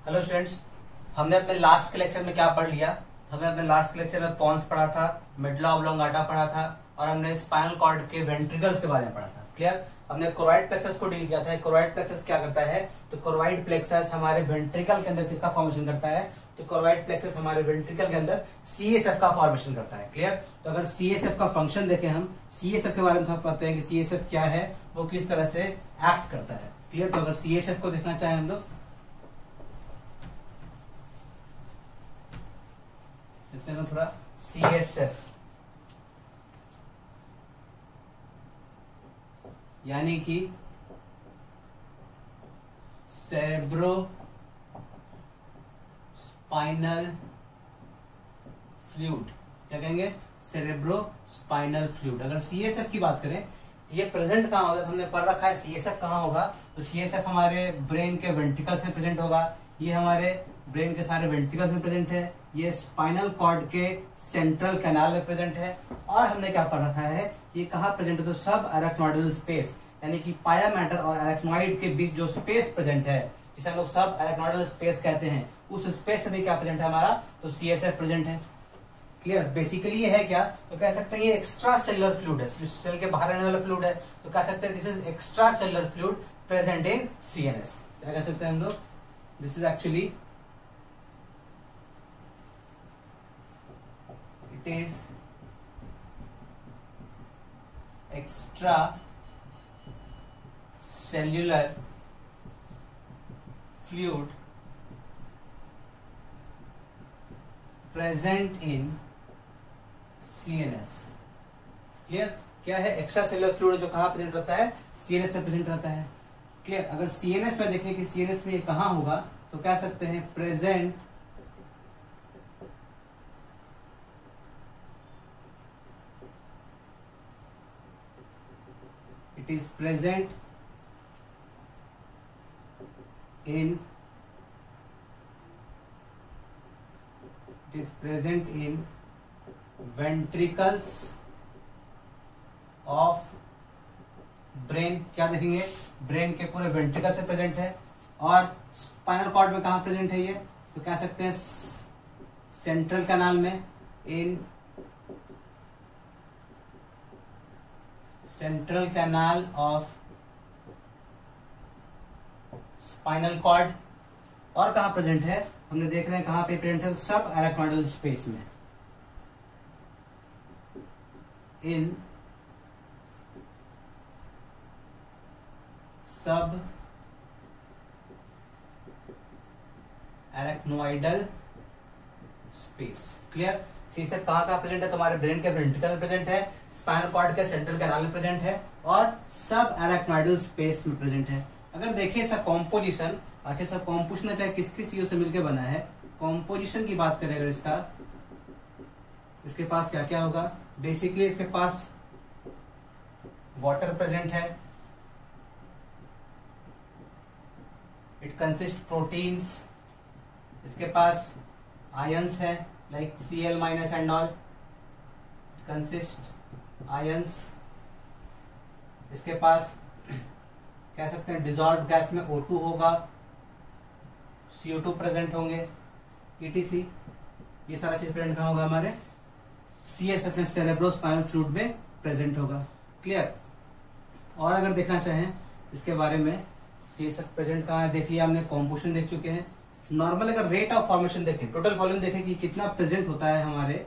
Hello students, हमने अपने last के लेक्चर में क्या पढ़ लिया। हमने अपने लास्ट के लेक्चर में पॉन्स पढ़ा था, मेडुला ऑब्लोंगाटा पढ़ा था और हमने स्पाइनल कॉर्ड के वेंट्रिकल्स के बारे में पढ़ा था। क्लियर। हमने कोरोइड प्लेक्सस को डील किया था। कोरोइड प्लेक्सस क्या करता है, तो कोरोइड प्लेक्सस हमारे वेंट्रिकल के अंदर किसका फॉर्मेशन करता है, तो कोरोइड प्लेक्सस हमारे वेंट्रिकल के अंदर सीएसएफ का फॉर्मेशन करता है। क्लियर। तो अगर सीएसएफ का फंक्शन देखें, हम सीएसएफ के बारे में पढ़ते हैं कि सीएसएफ क्या है, वो किस तरह से एक्ट करता है। क्लियर। तो अगर सीएसएफ को देखना चाहें हम लोग, देखते हैं थोड़ा सीएसएफ यानी कि सेरेब्रो स्पाइनल फ्लूइड। क्या कहेंगे, सेरेब्रो स्पाइनल फ्लूइड। अगर सीएसएफ की बात करें, ये प्रेजेंट कहां होगा, हमने पढ़ रखा है सीएसएफ कहां होगा, तो सीएसएफ हमारे ब्रेन के वेंट्रिकल्स में प्रेजेंट होगा। ये हमारे ब्रेन के सारे वेंट्रिकल्स में प्रेजेंट है। ये स्पाइनल कॉर्ड के सेंट्रल कैनाल में प्रेजेंट है। और हमने क्या पढ़ रखा है, ये कहाँ प्रेजेंट है, तो सब अरेक्नोइडल स्पेस यानी कि पाया मैटर और अरेक्नोइड के बीच जो स्पेस प्रेजेंट है, जिसे हम लोग सब अरेक्नोइडल स्पेस कहते हैं, उस स्पेस में भी क्या प्रेजेंट है हमारा, तो सीएसएफ प्रेजेंट है। क्लियर। बेसिकली ये है क्या, तो कह सकते हैं ये एक्स्ट्रा सेलुलर फ्लूइड है, सेल के बाहर आने वाला फ्लूइड है, तो कह सकते हैं this is extra cellular fluid present in CNS. क्या कह सकते हैं हम लोग, this is actually it is extra cellular fluid present in CNS। Clear. क्या है, एक्स्ट्रा सेलुलर फ्लूइड जो कहां प्रेजेंट रहता है, सीएनएस में प्रेजेंट रहता है। क्लियर। अगर सीएनएस में देखें कि सीएनएस में ये कहां होगा, तो कह सकते हैं present it is present in ventricles of brain। क्या देखेंगे, ब्रेन के पूरे वेंट्रिकल से प्रेजेंट है। और स्पाइनल कॉर्ड में कहां प्रेजेंट है ये, तो कह सकते हैं सेंट्रल कैनाल में, in central canal of spinal cord. और कहां प्रेजेंट है, हमने देख रहे हैं कहां पे प्रेजेंट है, सब अरेक्नोइडल स्पेस में, इन सब अरेक्नोइडल स्पेस। क्लियर। सीएसएफ कहां प्रेजेंट है, तुम्हारे ब्रेन के वेंट्रिकल में प्रेजेंट है, स्पाइनल कॉर्ड के सेंट्रल कैनाल में प्रेजेंट है और सब अरेक्नोइडल स्पेस में प्रेजेंट है। अगर देखिए इसका कॉम्पोजिशन, आखिर इसका कॉम्पोजिशन चाहे किस किस चीजों से मिलकर बना है, कॉम्पोजिशन की बात करें अगर इसका, इसके पास क्या क्या होगा, बेसिकली इसके पास वाटर प्रेजेंट है, इट कंसिस्ट प्रोटीन्स, इसके पास आयंस है like Cl minus and all, consist ions। इसके पास कह सकते हैं डिजॉल्व गैस में O2 होगा, CO2 प्रेजेंट होंगे, ETC। ये सारा चीज प्रेजेंट कहाँ होगा, हमारे CSF में, सेरेब्रो स्पाइनल फ्लूइड में प्रेजेंट होगा। क्लियर। और अगर देखना चाहें इसके बारे में, CSF प्रेजेंट कहाँ है, देख लिया हमने, कॉम्पोजिशन देख चुके हैं। नॉर्मल अगर रेट ऑफ फॉर्मेशन देखें, टोटल वॉल्यूम देखें कि कितना प्रेजेंट होता है हमारे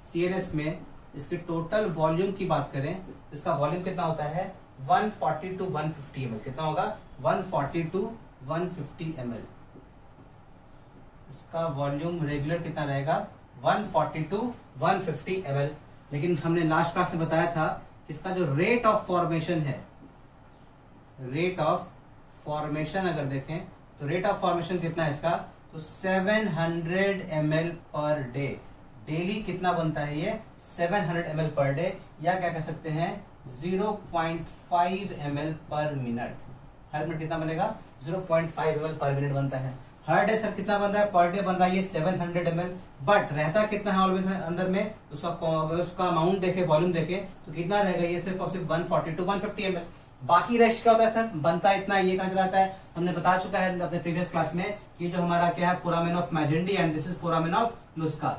सीएनएस में, इसके टोटल वॉल्यूम की बात करें, इसका वॉल्यूम कितना होता है, 140 to 150 ml। कितना होगा, 140 to 150 ml। इसका वॉल्यूम रेगुलर कितना रहेगा, 140 to 150 ml। लेकिन हमने लास्ट क्लास में बताया था कि इसका जो रेट ऑफ फॉर्मेशन है, रेट ऑफ फॉर्मेशन अगर देखें तो रेट ऑफ फॉर्मेशन कितना है इसका, तो 700 ml पर डे। डेली कितना बनता है ये, 700 ml पर डे, या क्या कह सकते हैं 0.5 ml पर मिनट। हर मिनट कितना बनेगा, 0.5 ml पर मिनट बनता है। हर डे सर कितना बन रहा है, पर डे बन रहा है ये 700 ml, बट रहता कितना है ऑलवेज अंदर में, उसका अमाउंट देखे, वॉल्यूम देखे तो कितना रहेगा ये, सिर्फ और सिर्फ 140 to 150 ml। बाकी रेस्ट क्या होता है सर, बनता है इतना, ये कहां चला जाता है, हमने बता चुका है अपने प्रीवियस क्लास में कि जो हमारा क्या है foramen of Magendie and this is foramen of Luschka.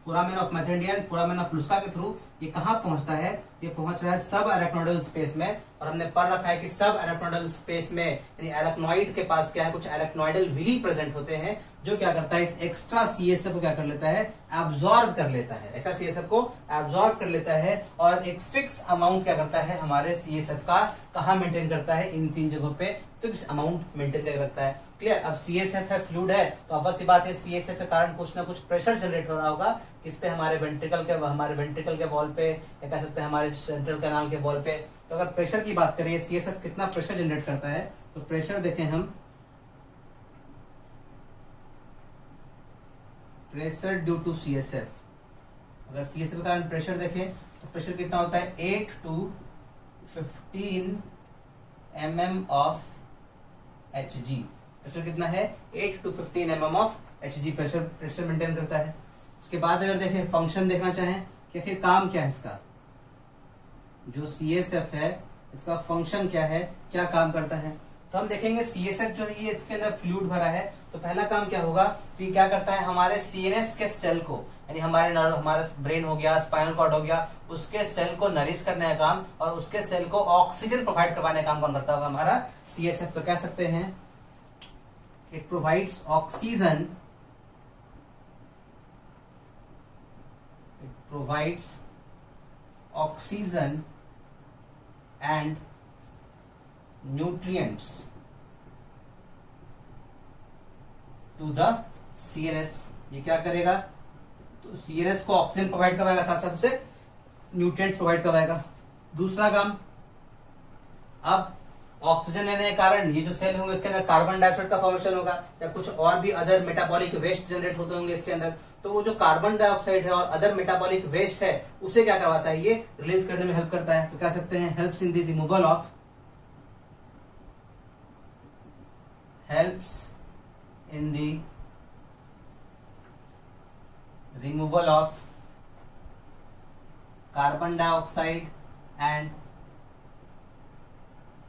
Foramen of Magendie and foramen of Luschka के थ्रू ये कहां पहुंचता है, ये पहुंच रहा है सब अरेक्नोइडल स्पेस में। और हमने पढ़ रखा है कि सब अरेक्नोइडल स्पेस में यानी अरेक्नोइड के पास क्या है, कुछ अरेक्नोइडल विली प्रेजेंट होते हैं जो क्या करता है, इस एक्स्ट्रा सीएसएफ को क्या कर लेता है, एब्जॉर्ब कर लेता है, एक्स्ट्रा सीएसएफ को एब्जॉर्ब कर लेता है और एक फिक्स अमाउंट क्या करता है हमारे सीएसएफ का, कहां मेंटेन करता है, इन 3 जगहों पे फिक्स अमाउंट मेंटेन करके रखता है। क्लियर। अब सीएसएफ है, फ्लूइड है, तो अब सी बात है सीएसएफ के कारण कुछ ना कुछ प्रेशर जनरेट हो रहा होगा किस पे, हमारे वेंट्रिकल के वॉल पे, या कह सकते हैं हमारे सेंट्रल कैनाल के वॉल पे। तो अगर प्रेशर की बात करें सीएसएफ कितना प्रेशर जनरेट करता है, तो प्रेशर देखें हम, प्रेशर ड्यू टू सीएसएफ, अगर सीएसएफ के कारण प्रेशर देखें तो प्रेशर कितना होता है 8 to 15 mm of Hg। Pressure कितना है 8 to 15 mm of Hg pressure maintain करता है। उसके बाद अगर देखें फंक्शन देखना चाहें कि आखिर काम क्या है इसका, जो सीएसएफ है इसका फंक्शन क्या है, क्या काम करता है, तो हम देखेंगे सीएसएफ जो है ये इसके अंदर फ्लूइड भरा है, तो पहला काम क्या होगा, तो क्या करता है हमारे सीएनएस के सेल को, यानी हमारे नर्व, हमारा ब्रेन हो गया, स्पाइनल कॉर्ड हो गया, उसके सेल को नरिश करने का काम और उसके सेल को ऑक्सीजन प्रोवाइड करवाने का काम कौन करता होगा, हमारा सीएसएफ। तो कह सकते हैं it provides oxygen, it provides oxygen and nutrients to the CNS। ये क्या करेगा, तो CNS को ऑक्सीजन प्रोवाइड करवाएगा, साथ साथ उसे न्यूट्रिएंट्स प्रोवाइड करवाएगा। दूसरा काम, अब ऑक्सीजन लेने के कारण ये जो सेल होंगे इसके अंदर कार्बन डाइऑक्साइड का फॉर्मेशन होगा या कुछ और भी अदर मेटाबॉलिक वेस्ट जनरेट होते होंगे इसके अंदर, तो वो जो कार्बन डाइऑक्साइड है और अदर मेटाबॉलिक वेस्ट है उसे क्या करवाता है, ये रिलीज करने में हेल्प करता है। तो कह सकते हैं helps in the removal of, helps in the removal of carbon dioxide and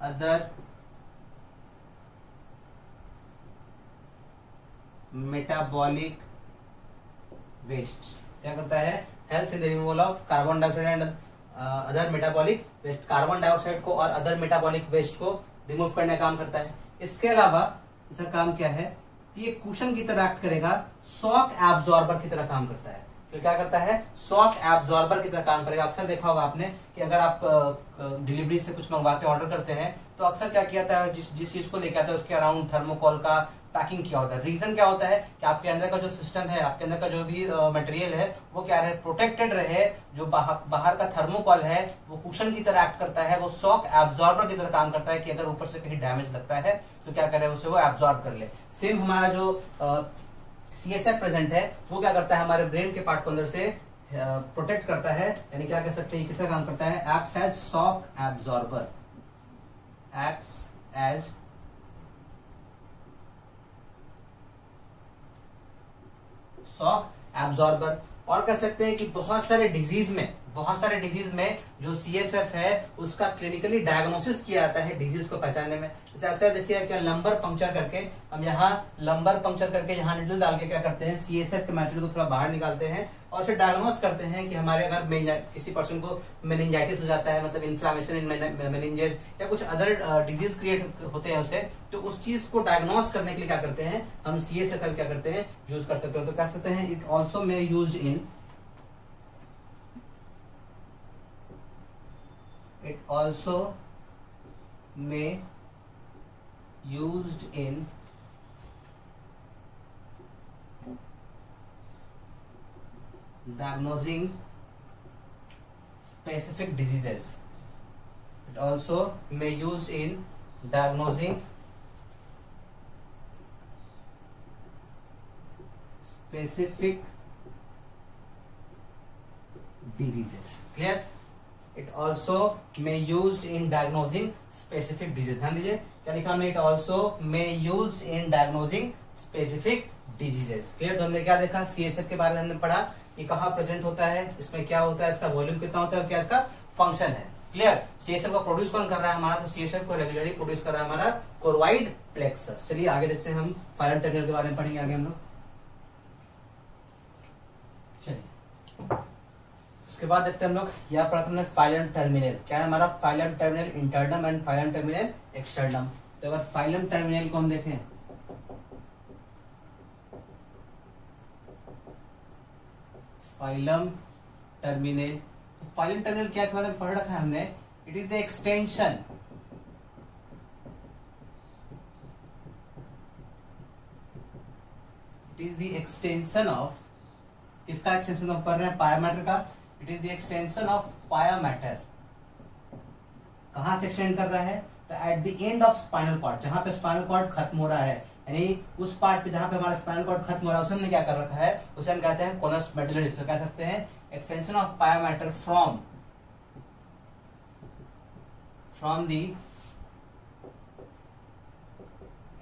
other metabolic wastes। क्या करता है, helps in the removal of carbon dioxide and other metabolic waste, carbon dioxide को और अदर मेटाबॉलिक वेस्ट को remove करने का काम करता है। इसके अलावा इसका काम क्या है, तो ये कुशन की तरह एक्ट करेगा, शॉक एब्जॉर्बर की तरह काम करता है। तो क्या करता है, शॉक एब्जॉर्बर की तरह काम करेगा। अक्सर देखा होगा आपने कि अगर आप डिलीवरी से कुछ मंगवाते ऑर्डर करते हैं तो अक्सर क्या किया जाता है, जिस चीज को लेके आता है उसके अराउंड थर्मोकॉल का पैकिंग किया होता है। रीजन क्या होता है कि आपके अंदर का जो सिस्टम है, आपके अंदर का जो भी मटेरियल है वो क्या रहे, प्रोटेक्टेड रहे। जो बाहर का थर्मोकॉल है वो कुशन की तरह एक्ट करता है, वो शॉक एब्जॉर्बर की तरह काम करता है कि अगर ऊपर से कहीं डैमेज लगता है तो क्या करे, उसे वो एब्जॉर्ब कर ले। सेम हमारा जो सीएसएफ प्रेजेंट है वो क्या करता है, हमारे ब्रेन के पार्ट को अंदर से प्रोटेक्ट करता है, यानी क्या कह सकते हैं, किसका काम करता है, acts as shock absorber, acts as shock absorber. और कह सकते हैं कि बहुत सारे डिजीज में जो सीएसएफ है उसका क्लिनिकली डायग्नोसिस किया जाता है डिजीज को पहचानने में। जैसे अक्सर देखिए क्या लंबर पंक्चर करके, हम यहाँ लंबर पंक्चर करके यहाँ निडल डाल के क्या करते हैं, सीएसएफ के मटेरियल को थोड़ा बाहर निकालते हैं और फिर डायग्नोस करते हैं कि हमारे अगर किसी पर्सन को मेनिंजाइटिस हो जाता है, मतलब इन्फ्लामेशन इन मेनिंजेस या कुछ अदर डिजीज क्रिएट होते हैं उसे, तो उस चीज को डायग्नोस करने के लिए क्या करते हैं, हम सीएसएफ का क्या करते हैं, यूज कर सकते हो। तो कह सकते हैं it also may used in, it also may used in diagnosing specific diseases, it also may used in diagnosing specific diseases। Clear? It also may used in diagnosing specific disease। ध्यान दीजिए क्या लिखा हमने, it also may used in diagnosing specific diseases। Clear. तो हमने क्या देखा, CSF के बारे में हमने पढ़ा, ये कहाँ प्रेजेंट होता है, इसमें क्या होता है, इसका वॉल्यूम कितना होता है और क्या इसका फंक्शन है। क्लियर। सीएसएफ को प्रोड्यूस कौन कर रहा है हमारा, तो सीएसएफ को रेगुलरली प्रोड्यूस कर रहा है हमारा कोरवाइड प्लेक्सस। चलिए आगे देखते हैं, हम फाइलम टर्मिनल के बारे में पढ़ेंगे आगे हम लोग। चलिए उसके बाद देखते हैं हम लोग, यह पढ़ा हमने फाइलम टर्मिनल। क्या है हमारा filum terminal internum and filum terminal externum. तो अगर फाइलम टर्मिनल को हम देखें, फाइलम टर्मिनल, तो फाइलम टर्मिनल क्या है पढ़ रखा है हमने, it is the extension, it is the extension of, किसका एक्सटेंशन ऑफ पढ़ रहे हैं, पायामैटर का। It is the extension of pia mater. कहां से एक्सटेंड कर रहा है, तो at the end of spinal cord, जहां पे स्पाइनल कॉर्ड खत्म हो रहा है, यानी उस पार्ट पे जहां पे हमारा स्पाइनल कॉर्ड खत्म हो रहा है, उसे हमने क्या कर रखा है, उसे हम कहते हैं कोनस मेडुलरिस। तो कह सकते हैं extension of pia mater from the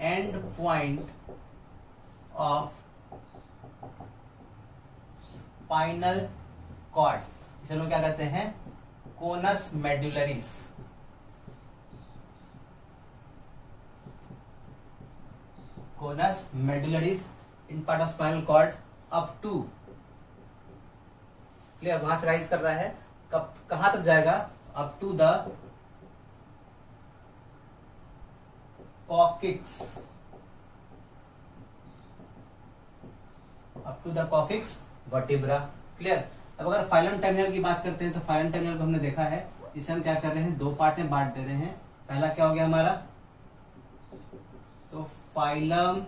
end point of spinal cord, इसे लोग क्या कहते हैं, conus medullaris. Conus medullaris in part of spinal cord up to, clear, वहां से राइज कर रहा है, कब कहां तक जाएगा, up to the coccyx, up to the coccyx vertebra. Clear. अब अगर फाइलम टर्मिनल की बात करते हैं, तो फाइलम टर्मिनल को हमने देखा है, इसे हम क्या कर रहे हैं, दो पार्ट में बांट दे रहे हैं। पहला क्या हो गया हमारा, तो फाइलम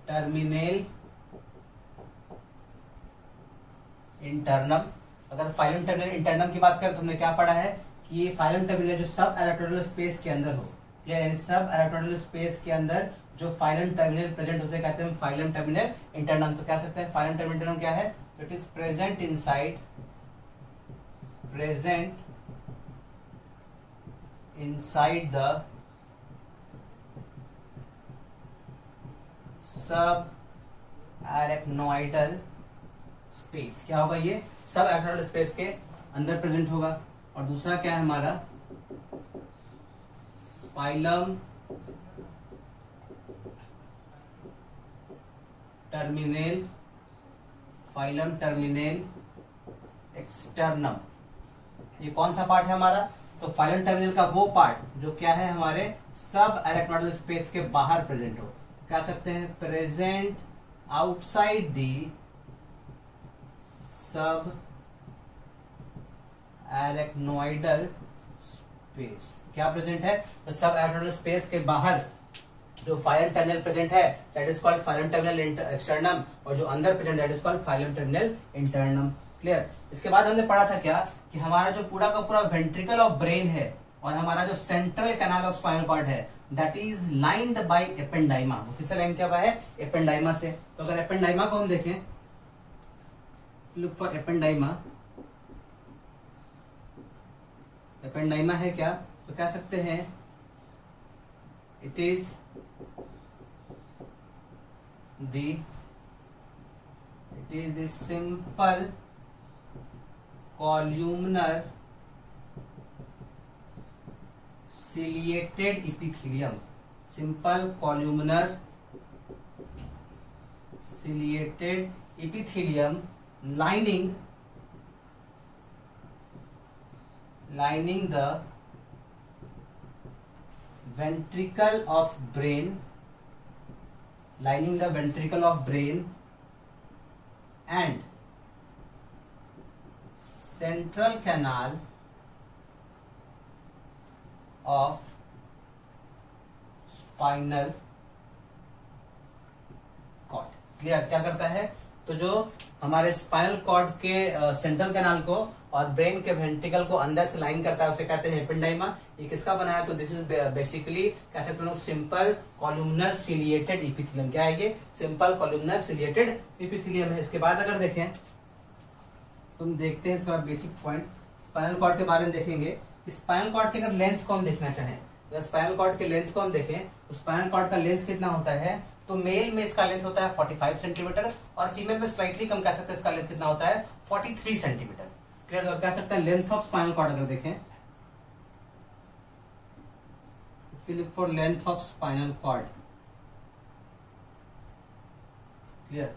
टर्मिनल इंटरनम। अगर फाइलम टर्मिनल इंटरनम की बात करें तो हमने क्या पढ़ा है कि ये फाइलम टर्मिनल जो सब एराटोडल स्पेस के अंदर हो, क्लियर, यानी सब एराटोडल स्पेस के अंदर जो फाइलम टर्मिनल प्रेजेंट, उसे कहते हैं फाइलम टर्मिनल इंटरनम। तो कह सकते हैं फाइलम टर्मिनल इंटरनम क्या है, it is present inside the sub arachnoidal space. क्या होगा, ये सब एरेक्नोइडल स्पेस के अंदर प्रेजेंट होगा। और दूसरा क्या है हमारा, फाइलम टर्मिनल एक्सटर्नम। ये कौन सा पार्ट है हमारा, तो फाइलम टर्मिनल का वो पार्ट जो क्या है हमारे सब एरेक्नोइडल स्पेस के बाहर प्रेजेंट हो। कह सकते हैं प्रेजेंट आउटसाइड दी सब एरेक्नोइडल स्पेस। क्या प्रेजेंट है, तो सब एरेक्नोइडल स्पेस के बाहर जो फाइलम टर्मिनल प्रेजेंट है, that is called filum terminal externum, और जो अंदर present that is called filum terminal internum. Clear. इसके बाद हमने पढ़ा था क्या, कि हमारा जो पूरा का पूरा वेंट्रिकल ऑफ ब्रेन है और हमारा जो central canal of spinal cord है, that is lined by ependyma. वो किससे लाइन किया हुआ है, एपेंडाइमा से। तो अगर एपेंडाइमा को हम देखें, लुक फॉर एपेंडाइमा, एपेंडाइमा है क्या, तो कह सकते हैं it is the simple columnar ciliated epithelium, simple columnar ciliated epithelium lining the ventricle of brain, and central canal of spinal cord। Clear. क्या करता है, तो जो हमारे स्पाइनल कॉर्ड के सेंट्रल कैनाल को और ब्रेन के वेंट्रिकल को अंदर से लाइन करता है, उसे कहते हैं एपेंडाइमा। ये किसका बना है, तो दिस इज बेसिकली कह सकते हैं सिंपल कॉलुमनर सिलिएटेड इपिथेलियम। क्या है ये, सिंपल कॉलुमनर सिलिएटेड इपिथेलियम है। इसके बाद अगर देखें, तुम देखते हैं थोड़ा बेसिक पॉइंट स्पाइनल कॉर्ड के बारे में देखेंगे। स्पाइनल कॉर्ड की अगर लेंथ को हम देखना चाहें, अगर स्पाइनल कॉर्ड के लेंथ को हम देखें, तो स्पाइनल कॉर्ड का लेंथ कितना होता है, तो मेल में इसका लेंथ होता है 45 सेंटीमीटर और फीमेल में स्लाइटली कम कह सकते हैं, इसका लेंथ कितना होता है 43 सेंटीमीटर। क्लियर। तो कह सकते हैं लेंथ ऑफ स्पाइनल कॉर्ड अगर देखें, look for length of spinal cord, clear.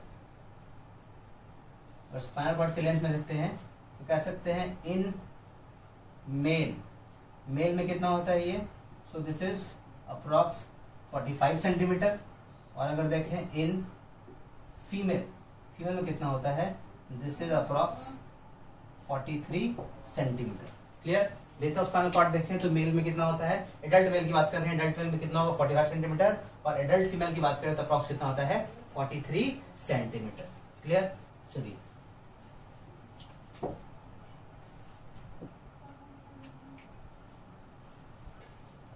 और स्पाइनल कॉर्ड की लेंथ में देखते हैं तो कह सकते हैं इन मेल में कितना होता है ये, so this is approx 45 centimetre. और अगर देखें इन फीमेल में कितना होता है, this is approx 43 centimetre, clear. Length of spinal cord देखें तो मेल में कितना होता है, एडल्ट मेल की बात कर रहे हैं, एडल्ट मेल में कितना होगा 45 सेंटीमीटर, और एडल्ट फीमेल की बात करें तो अप्रॉक्स कितना होता है 43 सेंटीमीटर, क्लियर।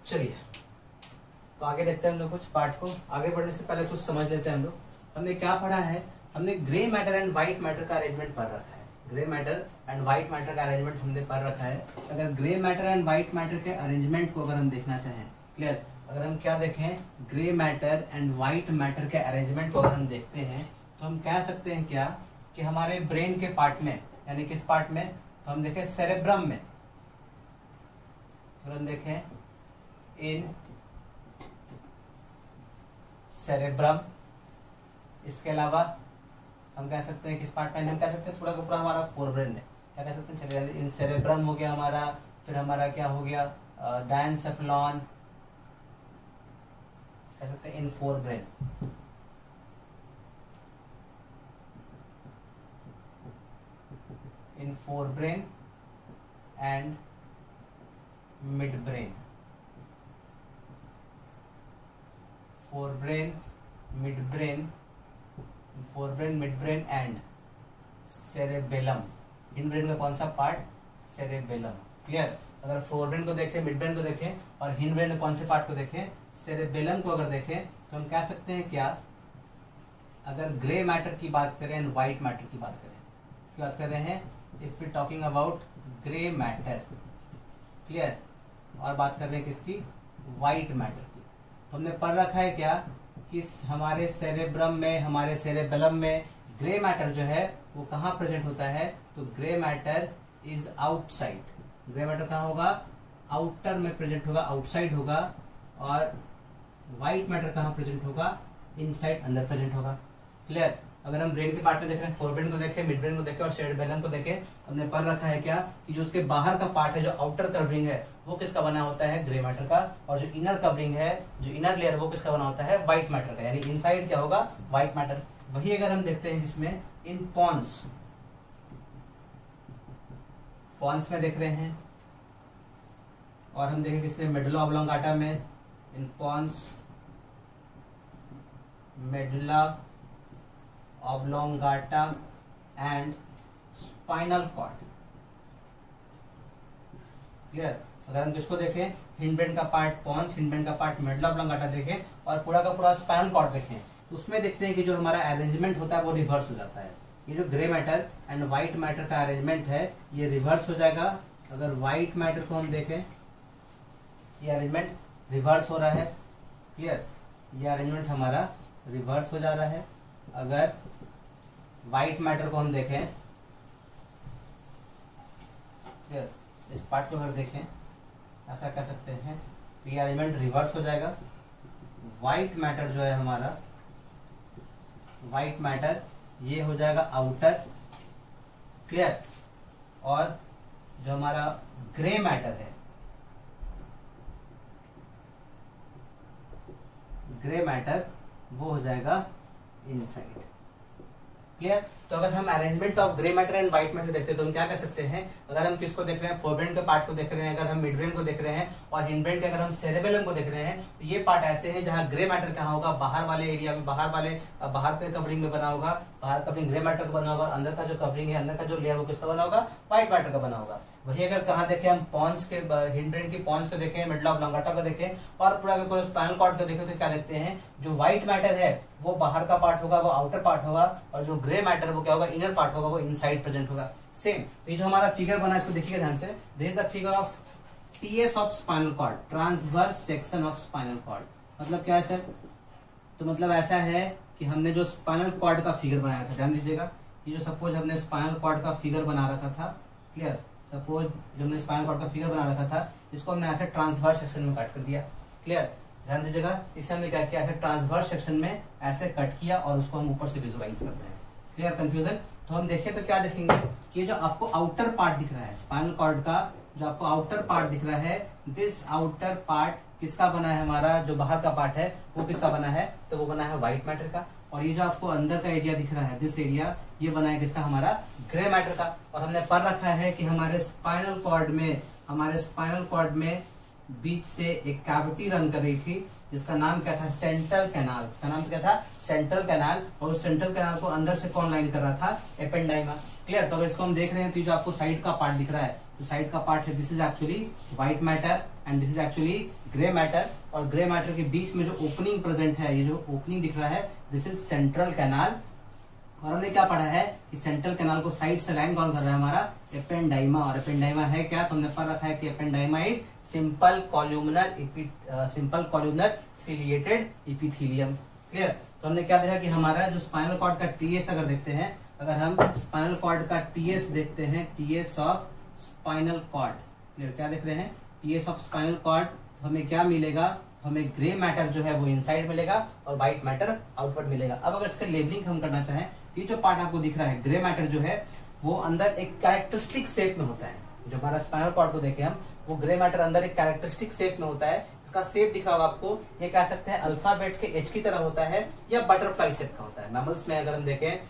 चलिए तो आगे देखते हैं हम लोग कुछ पार्ट को। आगे बढ़ने से पहले कुछ समझ लेते हैं हम लोग। हमने क्या पढ़ा है, हमने grey matter and white matter का अरेंजमेंट पढ़ रखा है। Grey matter and white matter का अरेंजमेंट हमने पढ़ रखा है। अगर grey matter and white matter के अरेंजमेंट को अगर हम देखना चाहें, क्लियर, अगर हम क्या देखें, grey matter and white matter के अरेंजमेंट को अगर हम देखते हैं तो हम कह सकते हैं क्या कि हमारे ब्रेन के पार्ट में, यानी किस पार्ट में, तो हम देखें सेरेब्रम में, अगर हम देखें इन सेरेब्रम, इसके अलावा हम कह सकते हैं किस पार्ट में, हम कह सकते हैं पूरा का पूरा हमारा फोरब्रेन है, क्या कह सकते हैं, चलिए इन सेरेब्रम हो गया हमारा, फिर हमारा क्या हो गया डायनसेफेलॉन, कह सकते हैं in forebrain, in forebrain and mid brain, forebrain mid brain and cerebellum. इन ब्रेन का कौन सा पार्ट, सेरेबेलम, क्लियर। अगर फोरब्रेन को देखें, मिड ब्रेन को देखें और हिंड ब्रेन के कौन से पार्ट को देखें, सेरेबेलम को अगर देखें तो हम कह सकते हैं क्या, अगर ग्रे मैटर की बात करें एंड व्हाइट मैटर की बात करें, इसकी बात कर रहे हैं, if we talking about grey matter, clear, और बात कर रहे हैं किसकी, व्हाइट मैटर की, तो हमने पढ़ रखा है क्या कि हमारे सेरेब्रम में, हमारे सेरेबेलम में ग्रे मैटर जो है वो कहाँ प्रेजेंट होता है, तो grey matter is outside. Grey matter कहाँ होगा, आउटर में प्रेजेंट होगा, आउटसाइड होगा, और व्हाइट मैटर कहाँ प्रेजेंट होगा, इनसाइड, अंदर प्रेजेंट होगा, क्लियर। अगर हम ब्रेन के पार्ट में देख रहे हैं, फोरब्रेन को देखें, मिड ब्रेन को देखें और सेरेबेलम को देखें, हमने पढ़ रखा है क्या कि जो उसके बाहर का पार्ट है, जो आउटर कवरिंग है, वो किसका बना होता है, ग्रे मैटर का, और जो इनर कवरिंग है, जो इनर लेयर, वो किसका बना होता है, व्हाइट मैटर का, यानी इनसाइड क्या होगा, व्हाइट मैटर। वही अगर हम देखते हैं इसमें इन पॉन्स में देख रहे हैं, और हम देखें किसमें, मेडुला ऑब्लोंगाटा में, in pons, medulla oblongata and spinal cord, clear. अगर हम किसको देखें, हिंड ब्रेन का पार्ट पॉन्स, हिंड ब्रेन का पार्ट मेडुला ऑब्लोंगाटा देखें और पूरा का पूरा स्पाइनल कॉर्ड देखें, तो उसमें देखते हैं कि जो हमारा अरेंजमेंट होता है वो रिवर्स हो जाता है। ये जो grey matter and white matter का अरेंजमेंट है ये रिवर्स हो जाएगा। अगर व्हाइट मैटर को हम देखें, ये अरेंजमेंट रिवर्स हो रहा है, क्लियर, ये अरेंजमेंट हमारा रिवर्स हो जा रहा है। अगर व्हाइट मैटर को हम देखें, क्लियर, इस पार्ट को अगर देखें, ऐसा कह सकते हैं ये अरेंजमेंट रिवर्स हो जाएगा। व्हाइट मैटर जो है हमारा, व्हाइट मैटर ये हो जाएगा आउटर, क्लियर, और जो हमारा ग्रे मैटर है, ग्रे मैटर वो हो जाएगा इनसाइड, क्लियर। तो अगर हम arrangement of grey matter and white matter देखते हैं तो हम क्या कर सकते हैं, अगर हम किसको देख रहे हैं, फोरब्रेन के पार्ट को देख रहे हैं, अगर हम मिड ब्रेन को देख रहे हैं, और हिंड ब्रेन के अगर हम सेरेबेलम को देख रहे हैं, तो ये पार्ट ऐसे हैं जहां ग्रे मैटर कहाँ होगा, बाहर वाले एरिया में, बाहर के कवरिंग में बना होगा, बाहर कवरिंग ग्रे मैटर का बना होगा, अंदर का जो कवरिंग है, अंदर का जो लेयर वो किसका बना होगा, व्हाइट मैटर का बना होगा। वही अगर कहाँ देखें हम, पॉन्स के, हिंड ब्रेन की पॉन्स को देखें, मेडुला ऑब्लोंगाटा को देखें और पूरा के पूरा स्पाइनल कॉर्ड को देखें, तो क्या देखते हैं, जो व्हाइट मैटर है वो बाहर का पार्ट होगा, वो आउटर पार्ट होगा, और जो ग्रे मैटर वो क्या होगा, इनर पार्ट होगा, वो इनसाइड प्रेजेंट होगा। सेम, तो ये जो हमारा फिगर बना है इसको देखिएगा ध्यान से, this is the figure of TS of spinal cord, transverse section of spinal cord. मतलब क्या है सर, तो मतलब ऐसा है कि हमने जो स्पाइनल कॉर्ड का फिगर बनाया था, ध्यान दीजिएगा, ये जो सपोज हमने स्पाइनल कॉर्ड का फिगर बना रखा था, क्लियर। सपोज जो हमने स्पाइनल कॉर्ड का फिगर बना रखा था, इसको हमने ऐसे ट्रांसवर्स सेक्शन में कट कर दिया। क्लियर, ध्यान दीजिएगा, इसे हमने क्या किया, ऐसे ट्रांसवर्स सेक्शन में ऐसे कट किया और उसको हम ऊपर से विजुअलाइज करते हैं। Clear confusion. तो हम देखें तो क्या देखेंगे कि जो आपको आउटर पार्ट दिख रहा है स्पाइनल कॉर्ड का, जो आपको आउटर पार्ट दिख रहा है, दिस आउटर पार्ट किसका बना है, हमारा जो बाहर का पार्ट है वो किसका बना है, तो वो बना है व्हाइट मैटर का। और ये जो आपको अंदर का एरिया दिख रहा है, दिस एरिया, ये बना है किसका, हमारा ग्रे मैटर का। और हमने पढ़ रखा है कि हमारे स्पाइनल कॉर्ड में बीच से एक कैविटी रन कर रही थी जिसका नाम क्या था, सेंट्रल कैनाल। इसका नाम क्या था, सेंट्रल कैनाल। और उस सेंट्रल कैनाल को अंदर से कौन लाइन कर रहा था, एपेंडाइमा। क्लियर। तो अगर इसको हम देख रहे हैं तो जो आपको साइड का पार्ट दिख रहा है, तो साइड का पार्ट है, this is actually white matter and this is actually grey matter. और ग्रे मैटर के बीच में जो ओपनिंग प्रेजेंट है, ये जो ओपनिंग दिख रहा है, दिस इज सेंट्रल कैनाल। और हमने क्या पढ़ा है कि सेंट्रल कैनाल को साइड से लाइन कौन कर रहा है, हमारा एपेंडाइमा। और एपेंडाइमा है क्या, तो हमने पढ़ रखा है कि ependyma is simple columnar ciliated epithelium. Clear. तो हमने क्या देखा कि हमारा जो स्पाइनल कॉर्ड का टीएस अगर देखते हैं, अगर हम स्पाइनल कॉर्ड का टीएस देखते हैं, TS of spinal cord, clear, क्या देख रहे हैं, टीएस ऑफ स्पाइनल कॉर्ड, तो हमें क्या मिलेगा, हमें ग्रे मैटर जो है वो इनसाइड मिलेगा और व्हाइट मैटर आउटवर्ड मिलेगा। अब अगर इसका लेबलिंग हम करना चाहें, ये जो पार्ट आपको दिख रहा है ग्रे मैटर जो है वो अंदर एक कैरेक्टरिस्टिक शेप में होता है। जो हमारा स्पाइनल कॉर्ड को देखें हम, वो ग्रे मैटर अंदर एक कैरेक्टरिस्टिक शेप में होता है। इसका शेप दिख रहा होगा आपको, ये कह सकते हैं अल्फाबेट के एच की तरह होता है या बटरफ्लाई शेप का होता है। मैमल्स में अगर हम देखें,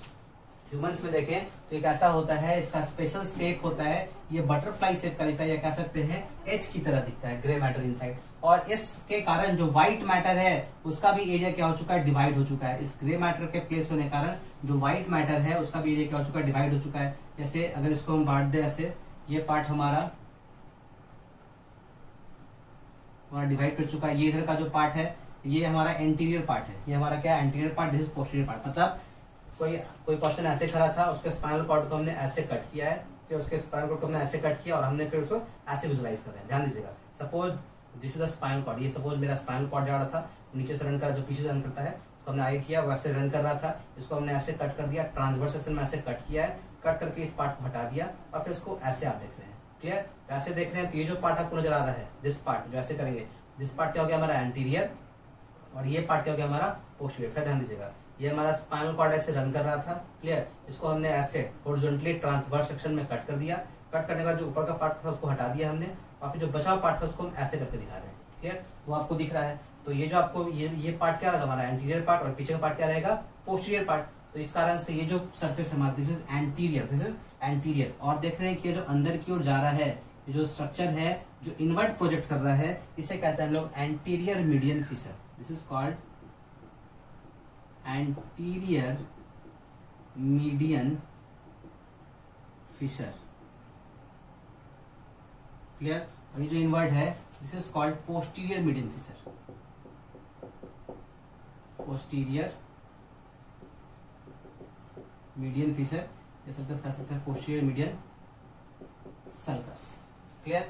ह्यूमंस में देखें तो एक ऐसा होता है, इसका स्पेशल शेप होता है, ये बटरफ्लाई शेप का दिखता है, या कह सकते हैं एच की तरह दिखता है ग्रे मैटर इनसाइड। और इसके कारण जो व्हाइट मैटर है उसका भी एरिया क्या हो चुका है, डिवाइड हो चुका है। इस ग्रे मैटर के प्लेस होने के कारण जो व्हाइट मैटर है उसका भी एरिया क्या हो चुका है, डिवाइड हो चुका है। जैसे अगर इसको हम बांट दें ऐसे, ये पार्ट हमारा डिवाइड कर चुका है। ये इधर का जो पार्ट है ये हमारा एंटीरियर पार्ट है, ये हमारा क्या है, anterior part, this is posterior part. मतलब कोई पर्सन ऐसे खड़ा था, उसके स्पाइनल कॉर्ड को हमने ऐसे कट किया है, फिर उसके स्पाइनल कॉर्ड को हमने ऐसे कट किया और हमने फिर उसको ऐसे विजुलाइज कर रहे हैं। ध्यान दीजिएगा, suppose this is the spinal cord, ये सपोज मेरा स्पाइनल कॉर्ड जा रहा था, नीचे से रन कर, जो पीछे से रन करता है उसको हमने आगे किया, वैसे रन कर रहा था, इसको हमने ऐसे कट कर दिया, ट्रांसवर्स सेक्शन में ऐसे कट किया है, कट करके इस पार्ट को हटा दिया और फिर इसको ऐसे आप देख रहे हैं। क्लियर। तो ऐसे देख रहे हैं, तो ये जो पार्ट आपको नजर आ रहा है, दिस पार्ट जो ऐसे करेंगे, दिस पार्ट क्या हो गया हमारा एंटीरियर, और ये पार्ट क्या हो गया हमारा पोस्टीरियर। फिर ध्यान दीजिएगा, ये हमारा स्पाइनल कॉर्ड ऐसे रन कर रहा था। क्लियर। इसको हमने ऐसे हॉरिजॉन्टली ट्रांसवर्स सेक्शन में कट कर दिया, कट करने के बाद जो ऊपर का पार्ट था उसको हटा दिया हमने, और फिर जो बचा हुआ पार्ट था उसको हम ऐसे करके दिखा रहे हैं। क्लियर। तो आपको दिख रहा है, तो ये जो आपको ये पार्ट क्या रहेगा हमारा एंटीरियर पार्ट, और पीछे का पार्ट क्या रहेगा, पोस्टीरियर पार्ट। तो इस कारण से ये जो सरफेस हमारा, दिस इज एंटीरियर। और देख रहे हैं कि जो अंदर की ओर जा रहा है, ये जो स्ट्रक्चर है जो इनवर्ट प्रोजेक्ट कर रहा है, इसे कहते हैं हम लोग anterior median fissure. This is called anterior median fissure. Clear. और ये जो इनवर्ट है, this is called posterior median fissure. Posterior median fissure, ये सर्कस कह सकते हैं पोस्टीरियर मीडियन सर्कस। क्लियर।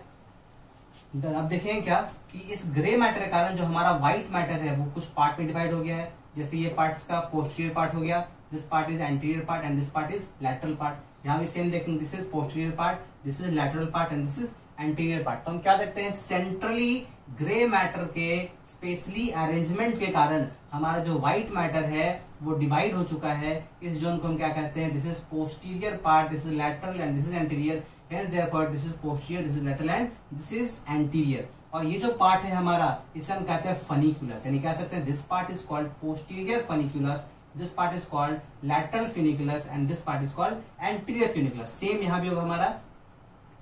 अब देखें क्या कि इस ग्रे मैटर के कारण जो हमारा व्हाइट मैटर है वो कुछ पार्ट में डिवाइड हो गया है। जैसे ये पार्ट इसका पोस्टीरियर पार्ट हो गया, this part is anterior part and this part is lateral part. यहाँ भी सेम देखेंगे, this is posterior part, this is lateral part and this is anterior part. तो हम क्या देखते हैं, सेंट्रली ग्रे मैटर के स्पेशली अरेंजमेंट के कारण हमारा जो व्हाइट मैटर है वो डिवाइड हो चुका है। इस जोन को हम क्या कहते हैं, this is posterior part, this is lateral and this is anterior. Hence therefore this is posterior, this is lateral and this is anterior। और ये जो पार्ट है हमारा, इसे हम कहते हैं फनिकुलस, यानी कह सकते हैं this part is called posterior funiculus, this part is called lateral funiculus and this part is called anterior funiculus. Same यहाँ भी होगा हमारा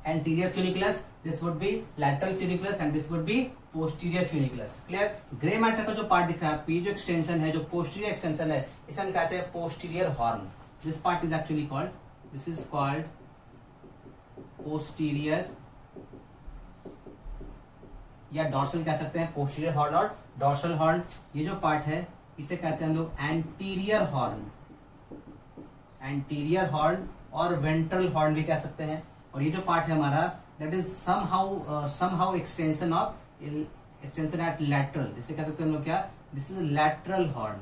anterior funiculus, this would be lateral funiculus and this would be posterior funiculus. Clear. Grey matter का जो part दिख रहा है आपको, ये जो एक्सटेंशन है, जो पोस्टीरियर एक्सटेंशन है, इसे हम कहते हैं posterior horn. This part is actually called, this is called posterior या डॉर्सल कह सकते हैं, पोस्टीरियर हॉर्न और डॉर्सल हॉर्न। ये जो पार्ट है इसे कहते हैं हम लोग एंटीरियर हॉर्न, एंटीरियर हॉर्न और वेंट्रल हॉर्न भी कह सकते हैं। और ये जो पार्ट है हमारा, that is somehow extension eight lateral, जिसे कह सकते हैं हम लोग क्या, this is lateral horn,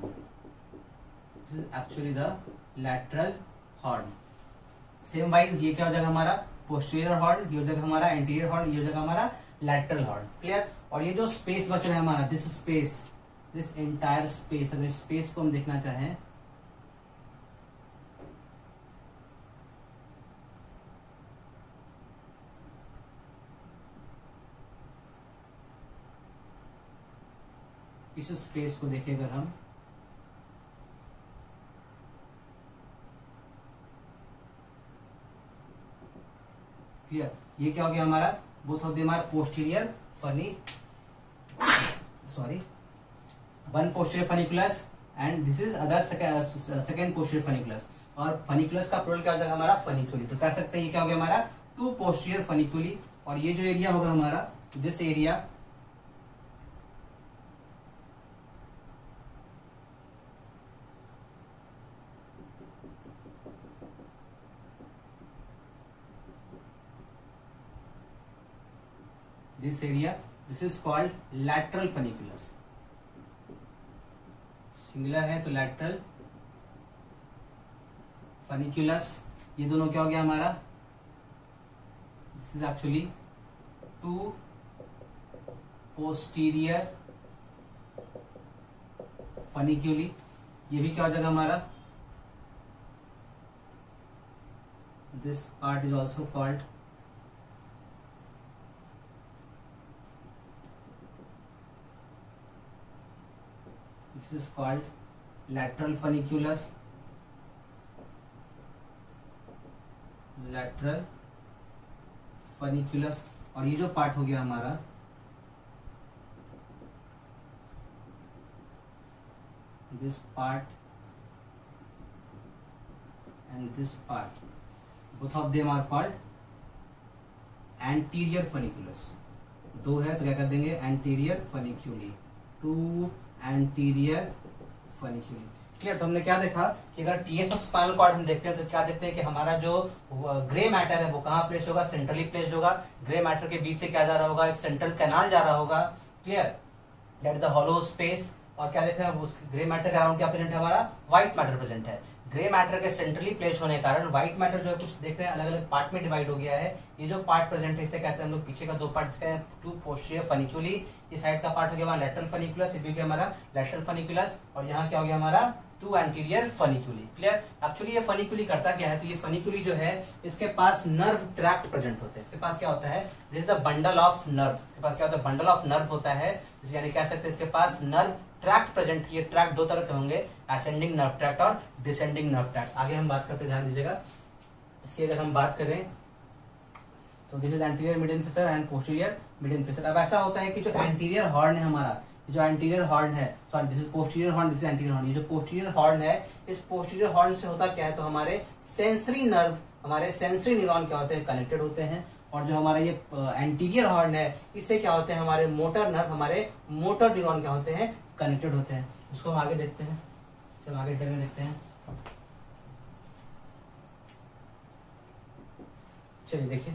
this is actually the lateral horn. Same wise ये क्या हो जाएगा हमारा पोस्टीरियर हॉर्न, ये हो जाएगा हमारा एंटीरियर हॉर्न, ये हो जाएगा हमारा लैटरल हॉर्न। क्लियर। और ये जो स्पेस बच रहा है हमारा, this space, this entire space, अगर स्पेस को हम देखना चाहें, इस स्पेस को देखिए अगर हम, क्लियर, ये क्या हो गया हमारा, both of them are posterior funi, sorry, one posterior funiculus and this is other second posterior funiculus. और फनिकुलस का प्लूरल क्या हो जाएगा हमारा, फनिक्यूली। तो कह सकते हैं ये क्या हो गया हमारा, टू पोस्टीरियर फनिक्यूली। और ये जो एरिया होगा हमारा, this area, this area, this is called lateral funiculus, singular है तो lateral funiculus। ये दोनों क्या हो गया हमारा, this is actually two posterior funiculi। ये भी क्या हो जाएगा हमारा, this part is also called this is called lateral funiculus, lateral funiculus। और ये जो पार्ट हो गया हमारा, this part and this part, both of them are called anterior funiculus। दो है तो क्या कर देंगे, anterior funiculi, two anterior funiculi. Clear. तो हमने क्या देखा कि अगर टीएस ऑफ स्पाइनल कॉर्ड हम देखते हैं तो क्या देखते हैं कि हमारा जो ग्रे मैटर है वो कहाँ प्लेस होगा, सेंट्रली प्लेस होगा। ग्रे मैटर के बीच से क्या जा रहा होगा, एक सेंट्रल कैनाल जा रहा होगा। Clear, that is the hollow space. और क्या देख रहे हैं, उस ग्रे मैटर के अराउंड क्या प्रेजेंट है हमारा, व्हाइट मैटर प्रेजेंट है। ग्रे मैटर के सेंट्रली प्लेस होने के कारण व्हाइट मैटर जो है कुछ देख रहे हैं अलग अलग पार्ट में डिवाइड हो गया है। ये जो पार्ट प्रेजेंट है इसे कहते हैं हम लोग, पीछे का दो पार्ट इसके टू पोस्टीरियर फनिक्यूली। ये साइड का पार्ट हो गया हमारा लैटरल फनिकुलस, ये भी हो गया हमारा लैटरल फनिकुलस। और यहाँ क्या हो गया हमारा, to anterior funiculi. Clear. Actually ये फनिक्यूली करता क्या है, तो ये फनिक्यूली जो है इसके पास नर्व ट्रैक्ट प्रेजेंट होते हैं। इसके पास क्या होता है, this is the bundle of nerve. इसके पास क्या होता है, बंडल ऑफ नर्व होता है। यानी कह सकते हैं इसके पास नर्व ट्रैक्ट प्रेजेंट। ये ट्रैक्ट दो तरह के होंगे, असेंडिंग नर्व ट्रैक्ट और डिसेंडिंग नर्व ट्रैक्ट। आगे हम बात करते, ध्यान दीजिएगा। इसकी अगर हम बात करें तो this is anterior median fissure and posterior median fissure. अब ऐसा होता है कि जो एंटीरियर हॉर्न है हमारा, जो एंटीरियर हॉर्न है, sorry this is posterior horn, this is anterior horn. ये जो पोस्टीरियर हॉर्न है, इस पोस्टीरियर हॉर्न से होता क्या है, तो हमारे सेंसरी नर्व, हमारे सेंसरी न्यूरॉन क्या होते हैं, कनेक्टेड होते हैं। और जो हमारा ये एंटीरियर हॉर्न है, इससे क्या होते हैं, हमारे मोटर नर्व, हमारे मोटर न्यूरॉन क्या होते हैं, कनेक्टेड होते हैं। उसको हम आगे देखते हैं, चलो आगे डिटेल में देखते हैं। चलिए देखिए,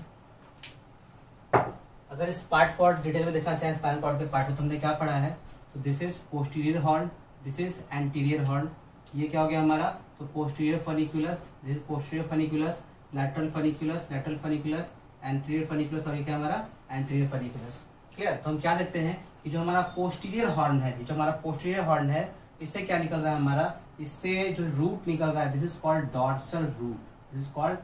अगर इस पार्ट को डिटेल में देखना चाहें, स्पाइनल कॉर्ड के पार्ट को, तो हमने क्या पढ़ा है, तो this is posterior horn, this is anterior horn. ये क्या हो गया हमारा, तो posterior funiculus, this is posterior funiculus, lateral funiculus, lateral funiculus, anterior funiculus, और ये क्या हमारा एंटीरियर फनिकुलस। क्लियर। तो हम क्या देखते हैं कि जो हमारा पोस्टीरियर हॉर्न है, जो हमारा पोस्टीरियर हॉर्न है, इससे क्या निकल रहा है हमारा, इससे जो रूट निकल रहा है, this is called dorsal root, this is called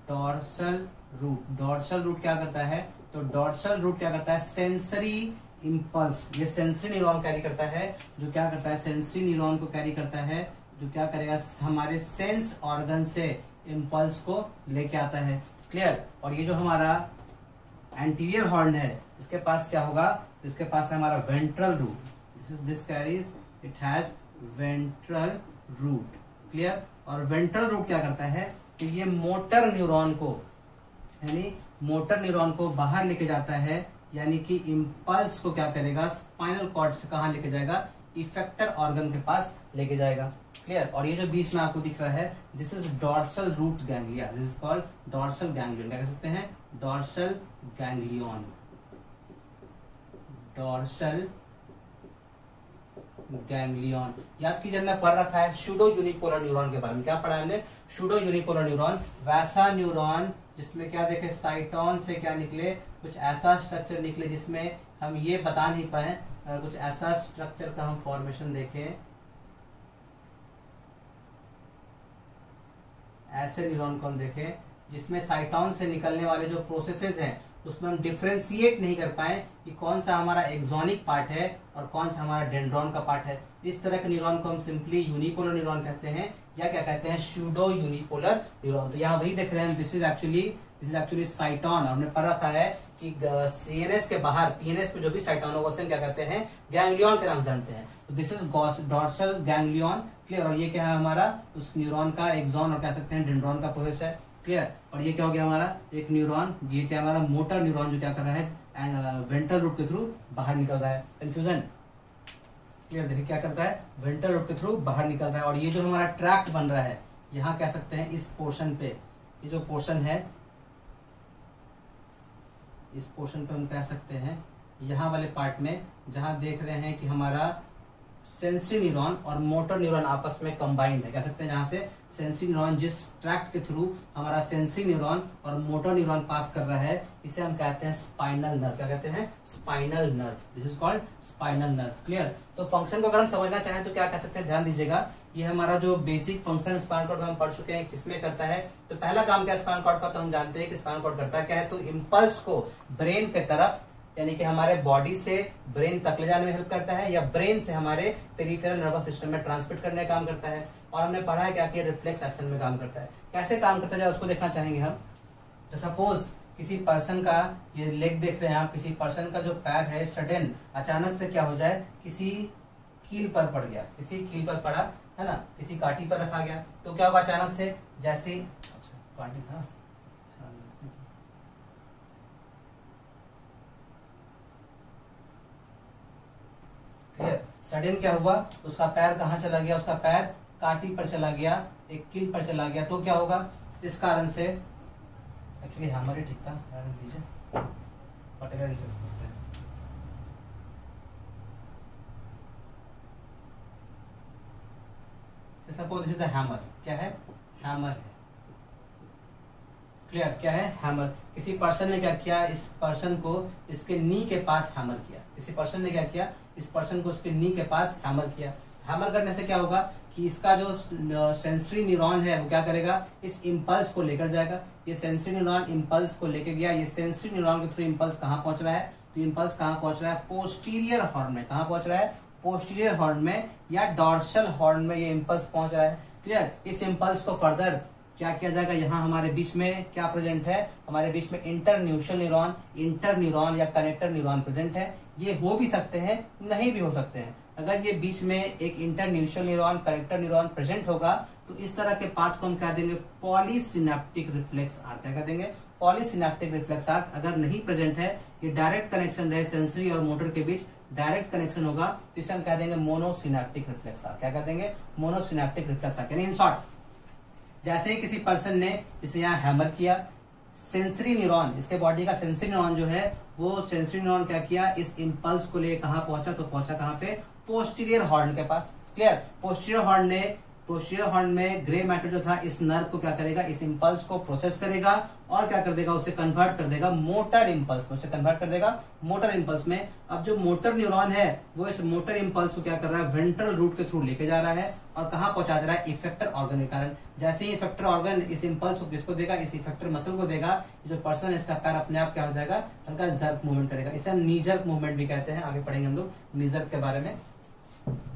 dorsal root. Dorsal root क्या करता है, तो डॉर्सल रूट क्या करता है, सेंसरी इंपल्स, ये सेंसरी न्यूरॉन कैरी करता है, जो क्या करता है, सेंसरी न्यूरॉन को कैरी करता है, जो क्या करेगा, हमारे सेंस ऑर्गन से इंपल्स को लेके आता है। क्लियर। और ये जो हमारा एंटीरियर हॉर्न है, इसके पास क्या होगा, इसके पास है हमारा ventral root, this carries, it has ventral root. Clear. और वेंट्रल रूट क्या करता है कि ये मोटर न्यूरॉन को, यानी मोटर न्यूरॉन को बाहर लेके जाता है, यानी कि इंपल्स को क्या करेगा, स्पाइनल कॉर्ड से कहां लेके जाएगा, इफेक्टर ऑर्गन के पास लेके जाएगा। क्लियर। और ये जो बीच में आपको दिख रहा है, this is dorsal root ganglia, this is called dorsal ganglion. क्या कह सकते हैं, डॉर्सल गैंग्लियन, डॉर्सल गैंग्लियन। याद कीजिए, हमने पढ़ रखा है सूडो यूनिपोलर न्यूरॉन के बारे में। क्या पढ़ा है हमने, सूडो यूनिपोलर न्यूरॉन, वैसा न्यूरॉन जिसमें क्या देखे, साइटोन से क्या निकले, कुछ ऐसा स्ट्रक्चर निकले जिसमें हम ये बता नहीं पाए, कुछ ऐसा स्ट्रक्चर का हम फॉर्मेशन देखें, ऐसे न्यूरॉन को हम देखें जिसमें साइटोन से निकलने वाले जो प्रोसेसेस हैं उसमें हम डिफ्रेंशिएट नहीं कर पाए कि कौन सा हमारा एक्सोनिक पार्ट है और कौन सा हमारा डेंड्रॉन का पार्ट है। इस तरह के न्यूरॉन को हम सिंपली यूनिपोलर न्यूरॉन कहते हैं या क्या कहते हैं, स्यूडो यूनिपोलर न्यूरॉन। तो यहाँ वही देख रहे हैं, दिस इज एक्चुअली साइटोन। हमने पढ़ रखा है कि सीएनएस के बाहर पीएनएस पे जो भी साइटोन होगा उसे क्या कहते हैं, गैंग्लियन के नाम से जानते हैं। तो this is dorsal ganglion, clear. और ये क्या है हमारा, उस न्यूरॉन का एक्सॉन और कह सकते हैं डेंड्रॉन का प्रोसेस है, क्लियर। और ये क्या हो गया हमारा एक न्यूरॉन, ये क्या हमारा मोटर न्यूरॉन जो क्या कर रहा है एंड वेंट्रल रूट के थ्रू बाहर निकल रहा है। कंफ्यूजन क्लियर, देखिए क्या करता है, वेंट्रल रूट के थ्रू बाहर निकल रहा है। और ये जो हमारा ट्रैक्ट बन रहा है, यहाँ कह सकते हैं इस पोर्शन पे, ये जो पोर्शन है इस पोर्शन पे हम कह सकते हैं यहाँ वाले पार्ट में जहां देख रहे हैं कि हमारा सेंसरी न्यूरॉन और मोटर न्यूरॉन आपस में कंबाइंड है, कह सकते हैं जहां से सेंसरी न्यूरॉन जिस ट्रैक्ट के थ्रू हमारा सेंसरी न्यूरॉन और मोटर न्यूरॉन पास कर रहा है, इसे हम कहते हैं स्पाइनल नर्व। क्या कहते हैं, spinal nerve. This is called spinal nerve, clear. तो फंक्शन को अगर हम समझना चाहें तो क्या कह सकते हैं, ध्यान दीजिएगा, ये हमारा जो बेसिक फंक्शन स्पाइनल कॉर्ड हम पढ़ चुके हैं किसमें करता है। तो पहला काम क्या स्पाइनल कॉर्ड का, तो हम जानते हैं कि स्पाइनल कॉर्ड करता है क्या है, तो इम्पल्स को ब्रेन के तरफ यानी कि हमारे बॉडी से ब्रेन तक ले जाने में हेल्प करता है या ब्रेन से हमारे पेरिफेरल नर्वस सिस्टम में ट्रांसमिट करने का काम करता है। और हमने पढ़ा है क्या कि रिफ्लेक्स एक्शन में काम करता है। कैसे काम करता है उसको देखना चाहेंगे हम। तो सपोज किसी पर्सन का, ये लेग देख रहे हैं आप, किसी पर्सन का जो पैर है सडन अचानक से क्या हो जाए, किसी कील पर पड़ गया, किसी कील पर पड़ा है ना, किसी काठी पर रखा गया, तो क्या होगा अचानक से, जैसे काठी था सडन क्या हुआ, उसका पैर कहाँ चला गया, उसका पैर काटी पर चला गया, एक कील पर चला गया, तो क्या होगा, इस कारण से एक्चुअली हैमर ही ठीक था, दीजिए पटेगा रिफ्लेक्स करते हैं। Suppose this is the hammer, क्या है, हैमर है, क्लियर, क्या है, हैमर। किसी पर्सन ने क्या किया, इस पर्सन को इसके नी के पास हैमर किया, किसी पर्सन ने क्या किया, इस पर्सन को उसके नी के पास हैमर किया। हैमर करने से क्या होगा कि इसका जो सेंसरी न्यूरॉन है वो क्या करेगा, इस इंपल्स को लेकर जाएगा। ये सेंसरी न्यूरॉन इंपल्स को लेकर गया, ये सेंसरी न्यूरॉन के थ्रू इंपल्स कहाँ पहुंच रहा है, तो इंपल्स कहाँ पहुंच रहा है, पोस्टीरियर हॉर्न में। कहाँ पहुंच रहा है, पोस्टीरियर हॉर्न में या डॉर्सल हॉर्न में ये इंपल्स पहुंच रहा है, क्लियर। इस इंपल्स को फर्दर क्या किया जाएगा, यहाँ हमारे बीच में क्या प्रेजेंट है, हमारे बीच में इंटरन्यूशल न्यूरॉन, इंटर न्यूरॉन या कनेक्टर न्यूरॉन प्रेजेंट है। ये हो भी सकते हैं, नहीं भी हो सकते हैं। अगर ये बीच में एक इंटरन्यूशल न्यूरॉन, कनेक्टर न्यूरॉन प्रेजेंट होगा तो इस तरह के पाथ को हम क्या देंगे, पॉलीसिनेप्टिक रिफ्लेक्स आर्क। क्या देंगे, पॉलीसिनेप्टिक रिफ्लेक्स आर्क। अगर नहीं प्रेजेंट है, ये डायरेक्ट कनेक्शन रहे सेंसरी और मोटर के बीच, डायरेक्ट कनेक्शन होगा, तो इसे हम कह देंगे मोनोसिनेप्टिक रिफ्लेक्स आर्क। क्या कह देंगे, मोनोसिनेप्टिक रिफ्लेक्स आर्क। यानी इन शॉर्ट, जैसे ही किसी पर्सन ने इसे यहाँ हैमर किया, सेंसरी न्यूरॉन, इसके बॉडी का सेंसरी न्यूरॉन जो है वो सेंसरी न्यूरॉन क्या किया, इस इंपल्स को ले कहाँ पहुंचा, तो पहुंचा कहाँ पे, पोस्टीरियर हॉर्न के पास, क्लियर। पोस्टीरियर हॉर्न में ग्रे मैटर जो था इस नर्व को क्या करेगा, इस इंपल्स को प्रोसेस करेगा और क्या कर देगा, उसे कन्वर्ट कर देगा मोटर इंपल्स में, उसे कन्वर्ट कर देगा मोटर इंपल्स में। अब जो मोटर न्यूरॉन है वो इस मोटर इंपल्स को क्या कर रहा है, वेंट्रल रूट के थ्रू लेके जा रहा है और कहाँ पहुंचा दे रहा है, इफेक्टर ऑर्गन के कारण। जैसे ही इफेक्टर ऑर्गन इस इंपल्स को किसको देगा, इस इफेक्टर मसल को देगा, जो पर्सन इसका पैर अपने आप क्या हो जाएगा, हल्का जर्क मूवमेंट करेगा। इसे हम नी जर्क मूवमेंट भी कहते हैं, आगे पढ़ेंगे हम लोग नी जर्क के बारे में,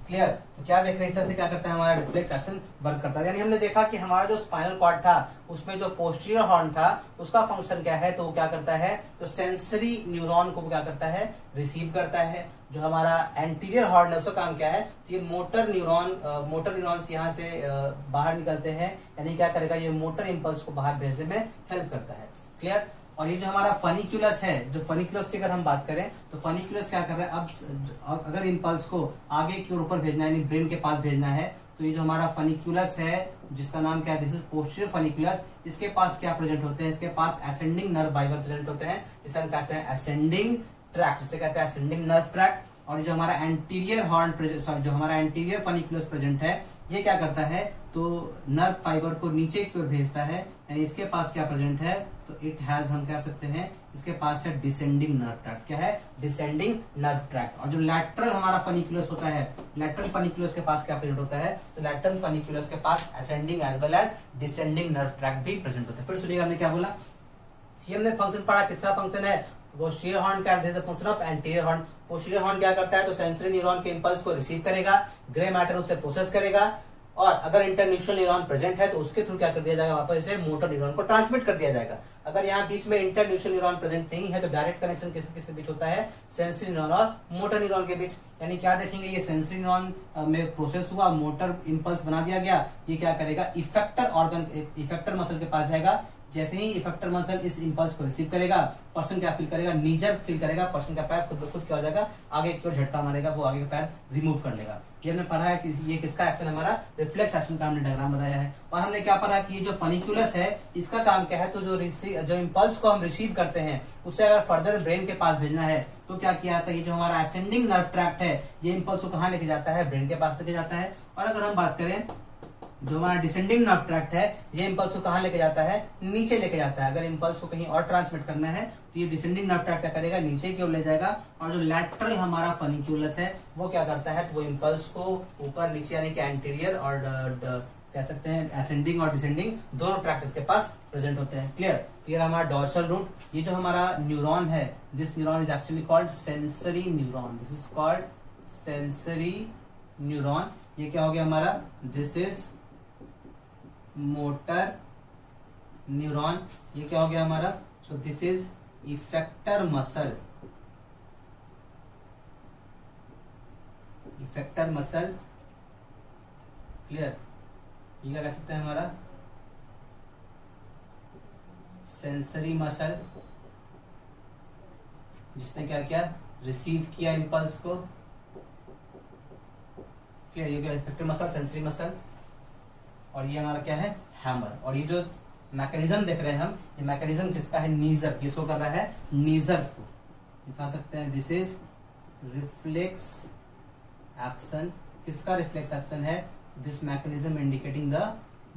क्लियर। तो क्या देख रहे हैं, इस तरह से क्या करता है, हमारा रिफ्लेक्स एक्शन वर्क करता है। यानी हमने देखा कि हमारा जो स्पाइनल कॉर्ड था उसमें जो पोस्टीरियर हॉर्न था उसका फंक्शन क्या है, तो वो क्या करता है, तो सेंसरी न्यूरॉन को क्या करता है, रिसीव करता है। जो हमारा एंटीरियर हॉर्न है उसका काम क्या है, तो ये मोटर न्यूरॉन्स यहाँ से बाहर निकलते हैं, यानी क्या करेगा, ये मोटर इंपल्स को बाहर भेजने में हेल्प करता है, क्लियर। और ये जो हमारा फनिक्यूलस है, जो फनिक्यूलस की अगर हम बात करें तो फनिक्यूलस क्या कर रहा है, अब अगर इंपल्स को आगे की ओर ऊपर भेजना है, यानी ब्रेन के पास भेजना है, तो ये जो हमारा फनिक्यूलस है जिसका नाम क्या है, दिस इज पोस्टीरियर फनिक्यूलस, इसके पास क्या प्रेजेंट होते हैं, इसके पास असेंडिंग नर्व फाइबर प्रेजेंट होते हैं, जिसे हम कहते हैं असेंडिंग ट्रैक्ट, जिसे कहते हैं असेंडिंग नर्व ट्रैक्ट। और जो हमारा एंटीरियर हॉर्न जो हमारा एंटीरियर फनिक्यूलस प्रेजेंट है, ये क्या करता है, तो नर्व फाइबर को नीचे की ओर भेजता है, यानी इसके पास क्या प्रेजेंट है, तो इट हैज, हम कह सकते हैं इसके पास है डिसेंडिंग नर्व ट्रैक्ट। क्या है? Descending nerve tract. और जो लैटरल हमारा फनिकुलस होता है, लैटरल फनिकुलस के पास क्या प्रेजेंट होता है? तो लैटरल फनिकुलस के पास ascending as well as descending nerve tract भी प्रेजेंट होता है। फिर सुनिएगा हमने क्या बोला, ये हमने फंक्शन पढ़ा, किसका फंक्शन है? पोस्टीरियर हॉर्न का function of anterior horn. Posterior horn क्या करता है? तो सेंसरी न्यूरॉन के इंपल्स को रिसीव करेगा, ग्रे मैटर उसे प्रोसेस करेगा, और अगर इंटरन्यूशनल न्यूरॉन प्रेजेंट है तो उसके थ्रू क्या कर दिया जाएगा? वापस इसे मोटर न्यूरॉन को ट्रांसमिट कर दिया जाएगा। अगर यहाँ बीच में इंटरन्यूशनल न्यूरॉन प्रेजेंट नहीं है तो डायरेक्ट कनेक्शन किसके किसके बीच होता है? सेंसरी न्यूरॉन और मोटर न्यूरॉन के बीच। यानी क्या देखेंगे, ये सेंसरी न्यूरॉन में प्रोसेस हुआ, मोटर इंपल्स बना दिया गया, ये क्या करेगा? इफेक्टर ऑर्गन, इफेक्टर मसल के पास जाएगा। जैसे ही इफेक्टर मसल इस इंपल्स को रिसीव करेगा, पर्सन क्या फील करेगा? नीजर फील करेगा, पर्सन का पैर खुद ब खुद क्या हो जाएगा? आगे की ओर झटका मारेगा, वो आगे का पैर रिमूव कर लेगा। ये हमने पढ़ा है कि ये किसका एक्शन, हमारा रिफ्लेक्स एक्शन का हमने डायग्राम बताया है। और हमने क्या पढ़ा कि ये जो फनिकुलस है इसका काम क्या है? तो जो इंपल्स को हम रिसीव करते हैं उसे अगर फर्दर ब्रेन के पास भेजना है तो क्या किया जाता है? ये जो हमारा असेंडिंग नर्व ट्रैक्ट है ये इंपल्स को कहाँ लेके जाता है? ब्रेन के पास लेके जाता है। और अगर हम बात करें जो हमारा डिसेंडिंग नर्व ट्रैक्ट है, ये इंपल्स को कहाँ लेके जाता है? नीचे लेके जाता है। अगर इंपल्स को कहीं और ट्रांसमिट करना है तो ये डिसेंडिंग नर्व ट्रैक्ट क्या करेगा? नीचे की ओर ले जाएगा। और जो लैटरल हमारा फनिक्यूलस है वो क्या करता है? तो वो इंपल्स को ऊपर नीचे यानी कि एंटीरियर और कह सकते हैं असेंडिंग और डिसेंडिंग दोनों ट्रैक्ट इसके पास प्रेजेंट होते हैं। क्लियर हमारा डॉर्सल रूट। ये जो हमारा न्यूरॉन है, this neuron is actually called sensory neuron. This is called sensory neuron. ये क्या हो गया हमारा? This is motor neuron. ये क्या हो गया हमारा? सो this is effector muscle. Effector muscle. Clear? ये क्या कह सकते हैं हमारा? सेंसरी मसल, जिसने क्या किया? रिसीव किया इंपल्स को। क्लियर? ये क्या? Effector muscle, sensory muscle. और ये हमारा क्या है? हैमर। और ये जो मैकेनिज्म देख रहे हैं हम, ये मैकेनिज्म किसका है? नीजर। ये शो कर रहा है नीजर को, दिखा सकते हैं। This is reflex action. किसका रिफ्लेक्स एक्शन है? This mechanism indicating the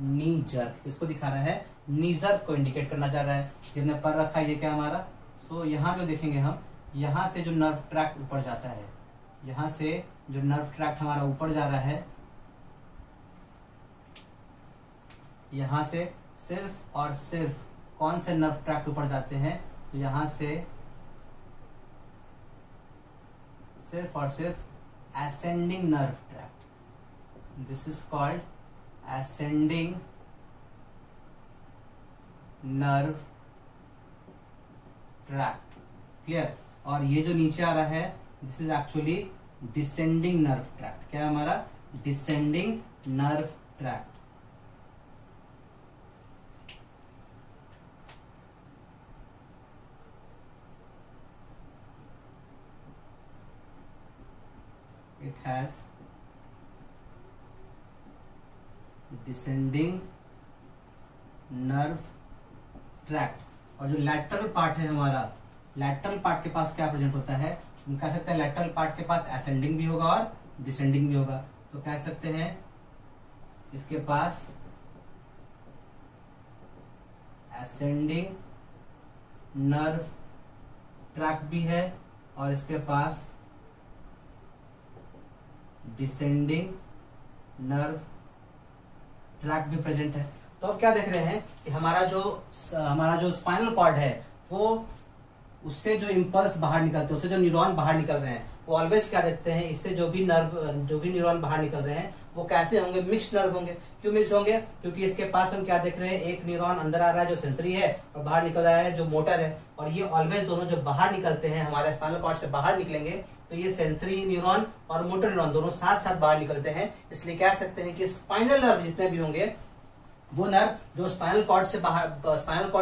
knee jerk. किसको दिखा रहा है? नीजर को इंडिकेट करना चाह रहा है। जिसने पर रखा है ये क्या हमारा? सो यहाँ जो देखेंगे हम, यहाँ से जो नर्व ट्रैक्ट ऊपर जाता है, यहाँ से जो नर्व ट्रैक्ट हमारा ऊपर जा रहा है, यहां से सिर्फ और सिर्फ कौन से नर्व ट्रैक्ट ऊपर जाते हैं? तो यहां से सिर्फ और सिर्फ ascending nerve tract. This is called ascending nerve tract. Clear? और ये जो नीचे आ रहा है this is actually descending nerve tract. क्या है हमारा? Descending nerve tract. It has descending nerve tract। और जो लैटरल पार्ट है हमारा, लैटरल पार्ट के पास क्या प्रेजेंट होता है? हम कह सकते हैं लैटरल पार्ट के पास असेंडिंग भी होगा और डिसेंडिंग भी होगा। तो कह सकते हैं इसके पास असेंडिंग नर्व ट्रैक्ट भी है और इसके पास डिसेंडिंग नर्व ट्रैक्ट भी प्रेजेंट है। तो अब क्या देख रहे हैं कि हमारा जो स्पाइनल कॉर्ड है वो, उससे जो इंपल्स बाहर निकलते हैं, उससे जो न्यूरॉन बाहर निकल रहे हैं, वो ऑलवेज क्या देखते हैं? इससे जो भी न्यूरॉन बाहर निकल रहे हैं वो कैसे होंगे? मिक्स्ड नर्व होंगे। क्यों मिक्स होंगे? क्योंकि इसके पास हम क्या देख रहे हैं? एक न्यूरॉन अंदर आ रहा है जो सेंसरी है और बाहर निकल रहा है जो मोटर है। और ये ऑलवेज दोनों जब बाहर निकलते हैं, हमारे स्पाइनल कॉर्ड से बाहर निकलेंगे तो ये सेंसरी न्यूरॉन और मोटर न्यूरॉन दोनों साथ साथ बाहर निकलते हैं। इसलिए कह सकते हैं कि स्पाइनल नर्व जितने भी होंगे, वो नर्व जो स्पाइनल कॉर्ड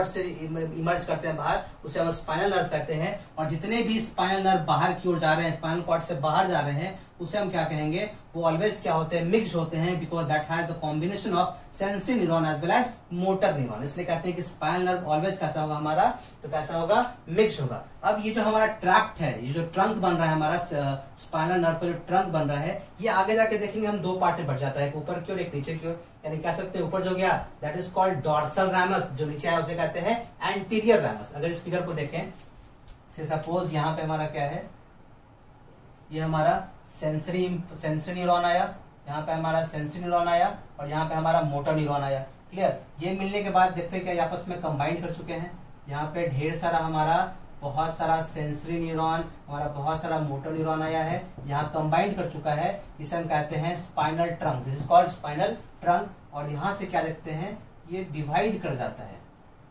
से इमर्ज करते हैं बाहर, उसे हम स्पाइनल नर्व कहते हैं। और जितने भी स्पाइनल नर्व बाहर की ओर जा रहे हैं, स्पाइनल कॉर्ड से बाहर जा रहे हैं, उसे हम क्या कहेंगे, वो ऑलवेज क्या होते हैं, मिक्स होते हैं, because that has the combination of sensory neuron as well as motor neuron. इसलिए कहते हैं कि स्पाइनल नर्व ऑलवेज कैसा होगा हमारा, तो कैसा होगा, मिक्स होगा। अब ये जो हमारा ट्रैक्ट है, ये जो ट्रंक बन रहा है हमारा स्पाइनल नर्व का जो ट्रंक बन रहा है, ये आगे जाके देखेंगे हम दो पार्ट में बढ़ जाता है, एक ऊपर की ओर एक नीचे की ओर। यानी कह सकते हैं ऊपर जो गया that is called dorsal ramus, जो नीचे है उसे कहते हैं एंटीरियर रैमस। अगर इस फिगर को देखें, सपोज यहाँ पे हमारा क्या है, ये हमारा सेंसरी न्यूरॉन आया, यहाँ पे हमारा सेंसरी न्यूरॉन आया और यहाँ पे हमारा मोटर न्यूरॉन आया। क्लियर। ये मिलने के बाद देखते हैं क्या आपस में कंबाइन कर चुके हैं। यहाँ पे ढेर सारा हमारा बहुत सारा सेंसरी न्यूरॉन, हमारा बहुत सारा मोटर न्यूरॉन आया है, यहाँ कंबाइंड कर चुका है। इसे हम कहते हैं spinal trunk, this is called spinal trunk. और यहाँ से क्या देखते हैं, ये डिवाइड कर जाता है,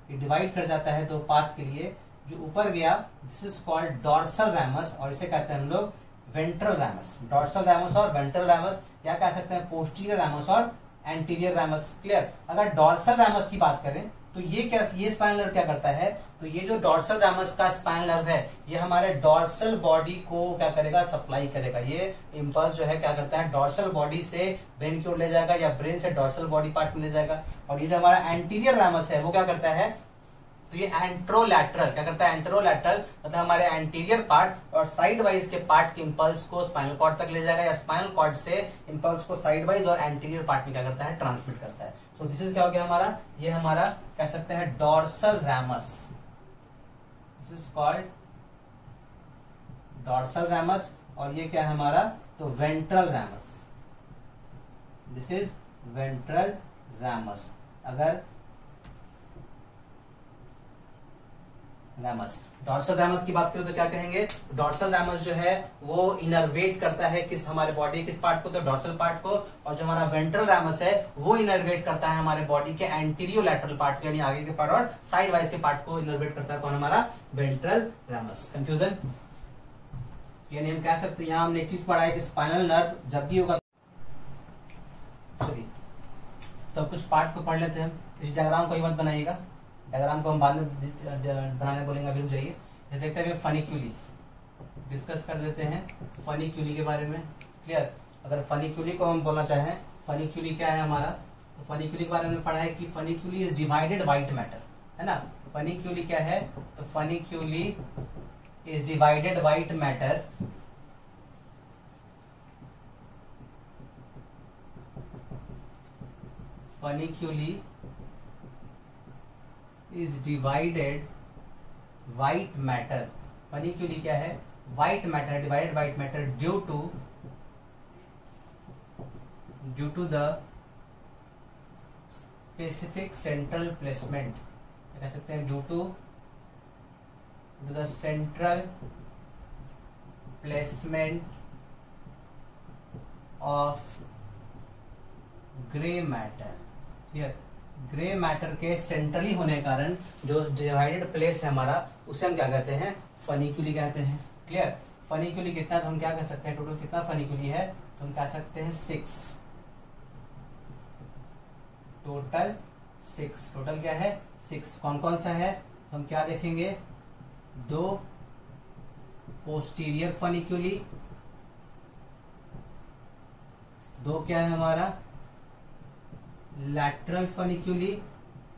ये डिवाइड कर जाता है दो पाथ के लिए। जो ऊपर गया this is called dorsal ramus, और इसे कहते हैं हम लोग वेंट्रल रैमस। डॉर्सल रैमस और वेंट्रल रैमस, या कह सकते हैं पोस्टीरियर रैमस और एंटीरियर रैमस। क्लियर। अगर डॉर्सल रैमस की बात करें तो ये क्या, ये स्पाइनल नर्व क्या करता है, तो ये जो डॉर्सल रैमस का स्पाइनल नर्व है, ये हमारे डॉर्सल बॉडी को क्या करेगा, सप्लाई करेगा। ये इंपल्स जो है क्या करता है, डॉर्सल बॉडी से ब्रेन की ओर ले जाएगा या ब्रेन से डॉर्सल बॉडी पार्ट में ले जाएगा। और ये जो हमारा एंटीरियर रैमस है वो क्या करता है, तो ये एंट्रोलैटरल क्या करता है, एंट्रोलैटरल मतलब हमारे एंटीरियर पार्ट और साइड वाइज के पार्ट के इंपल्स को स्पाइनल कॉर्ड तक ले जाएगा, या स्पाइनल कॉर्ड से इंपल्स को साइड वाइज और एंटीरियर पार्ट में क्या करता है, ट्रांसमिट करता है। सो दिस इज क्या हो गया हमारा, ये हमारा कह सकते हैं dorsal ramus, this is called dorsal ramus. और ये क्या है हमारा, तो ventral ramus, this is ventral ramus. अगर रैमस, डॉर्सल रैमस की बात करें तो क्या कहेंगे, डॉर्सल रैमस जो है वो इनर्वेट करता है किस, हमारे बॉडी किस पार्ट को, तो डॉर्सल पार्ट को। और जो हमारा वेंट्रल रैमस है वो इनर्वेट करता है हमारे बॉडी के एंटीरियर लैटरल पार्ट को, यानी आगे के पार्ट और साइड वाइज के पार्ट को इनर्वेट करता है कौन, हमारा वेंट्रल रैमस। कंफ्यूजन, यानी हम कह सकते हैं, यहाँ हमने एक चीज पढ़ा है कि स्पाइनल नर्व जब भी होगा, चलिए तो कुछ पार्ट को पढ़ लेते हैं। इस डायग्राम को ही मत बनाइएगा, डायग्राम को हम बाद में बनाने बोलेंगे, अभी रुक जाइए। ये देखते हैं फनिक्यूली, डिस्कस कर लेते हैं फनिक्यूली के बारे में। क्लियर। अगर फनिक्यूली को हम बोलना चाहें, फनिक्यूली क्या है हमारा, तो फनिक्यूली के बारे में पढ़ा है कि funiculi is divided white matter, है ना। फनिक्यूली क्या है, तो funiculi is divided white matter funiculi is divided white matter. Funiculi क्या है, white matter, divided white matter due to the specific central placement, कह सकते हैं due to the central placement of grey matter. Clear. Grey matter के centrally होने के कारण जो डिवाइडेड प्लेस है हमारा, उसे हम क्या कहते हैं, फनिक्यूली कहते हैं। क्लियर। फनिक्यूली कितना, तो हम क्या कह सकते हैं, टोटल कितना फनिक्यूली है, तो हम कह सकते हैं 6, टोटल 6। टोटल क्या है, 6। कौन कौन सा है, तो हम क्या देखेंगे, 2 पोस्टीरियर फनिक्यूली, 2 क्या है हमारा लैटरल फनिक्यूली,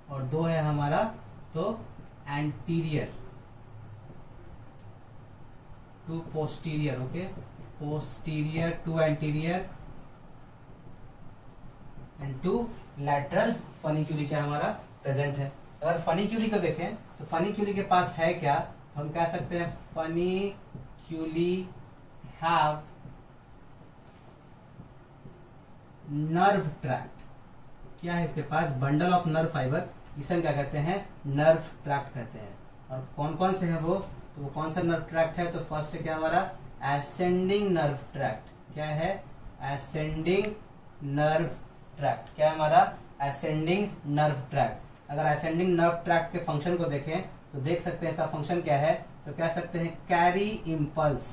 और 2 है हमारा तो anterior, 2 posterior. Okay, posterior, 2 anterior and 2 lateral funiculi क्या हमारा प्रेजेंट है। अगर फनिक्यूली को देखें तो फनिक्यूली के पास है क्या, तो हम कह सकते हैं फनिक्यूली हैव नर्व ट्रैक्ट। क्या है इसके पास, बंडल ऑफ नर्व फाइबर, इसे हम क्या कहते हैं, नर्व ट्रैक्ट कहते हैं। और कौन कौन से हैं वो, तो वो कौन सा नर्व ट्रैक्ट है, तो फर्स्ट है क्या हमारा एसेंडिंग नर्व ट्रैक्ट। क्या है, एसेंडिंग नर्व ट्रैक्ट। क्या है हमारा एसेंडिंग नर्व ट्रैक्ट। अगर एसेंडिंग नर्व ट्रैक्ट के फंक्शन को देखें तो देख सकते हैं इसका फंक्शन क्या है, तो कह सकते हैं carry impulse,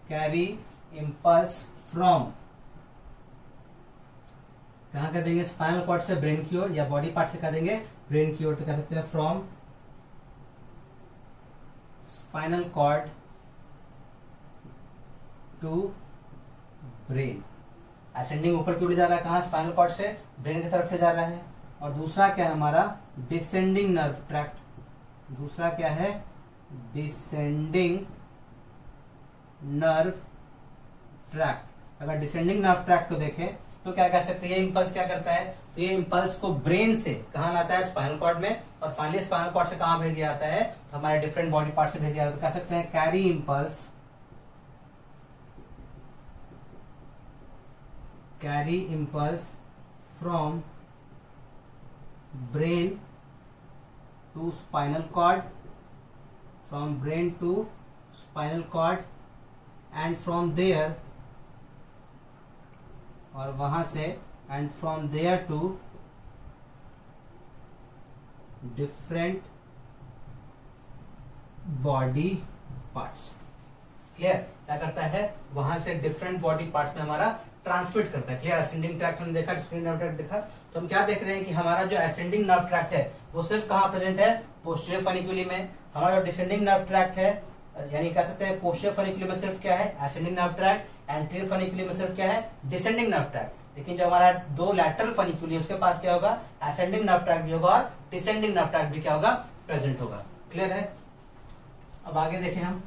carry impulse from, कहां कर देंगे, स्पाइनल कॉर्ड से ब्रेन की ओर, या बॉडी पार्ट से कर देंगे ब्रेन की ओर, तो कह सकते हैं from spinal cord to brain. Ascending ऊपर की ओर जा रहा है, कहाँ? स्पाइनल कॉर्ड से ब्रेन की तरफ ले जा रहा है। और दूसरा क्या है हमारा? Descending nerve tract. दूसरा क्या है? Descending nerve tract. अगर डिसेंडिंग नर्व ट्रैक्ट को देखें तो क्या कह सकते हैं? ये इंपल्स क्या करता है? तो ये इंपल्स को ब्रेन से कहाँ लाता है? स्पाइनल कॉर्ड में। और फाइनली स्पाइनल कॉर्ड से कहाँ भेज दिया जाता है? तो हमारे डिफरेंट बॉडी पार्ट से भेज दिया जाता है। तो कह सकते हैं carry impulse from brain to spinal cord, from brain to spinal cord and from there, और वहां से and from there to different body parts. Clear? क्या करता है? वहां से डिफरेंट बॉडी पार्ट्स में हमारा ट्रांसमिट करता है। क्लियर? असेंडिंग ट्रैक्ट हमने देखा, डिसेंडिंग नर्व ट्रैक्ट देखा, तो हम क्या देख रहे हैं कि हमारा जो असेंडिंग नर्व ट्रैक्ट है वो सिर्फ कहाँ प्रेजेंट है? पोस्टीरियर फनिक्यूली में। हमारा जो डिसेंडिंग नर्व ट्रैक्ट है, यानी कह सकते हैं पोस्टीरियर फनिक्यूली में सिर्फ क्या है? Ascending nerve tract. एंटीरियर फनिक्यूली में सिर्फ क्या है? Descending nerve tract. लेकिन जो हमारा दो लैटरल फनिक्यूली है उसके पास क्या होगा? असेंडिंग नर्व ट्रैक्ट भी होगा और डिसेंडिंग नर्व ट्रैक्ट भी क्या होगा? प्रेजेंट होगा। क्लियर है? अब आगे देखें हम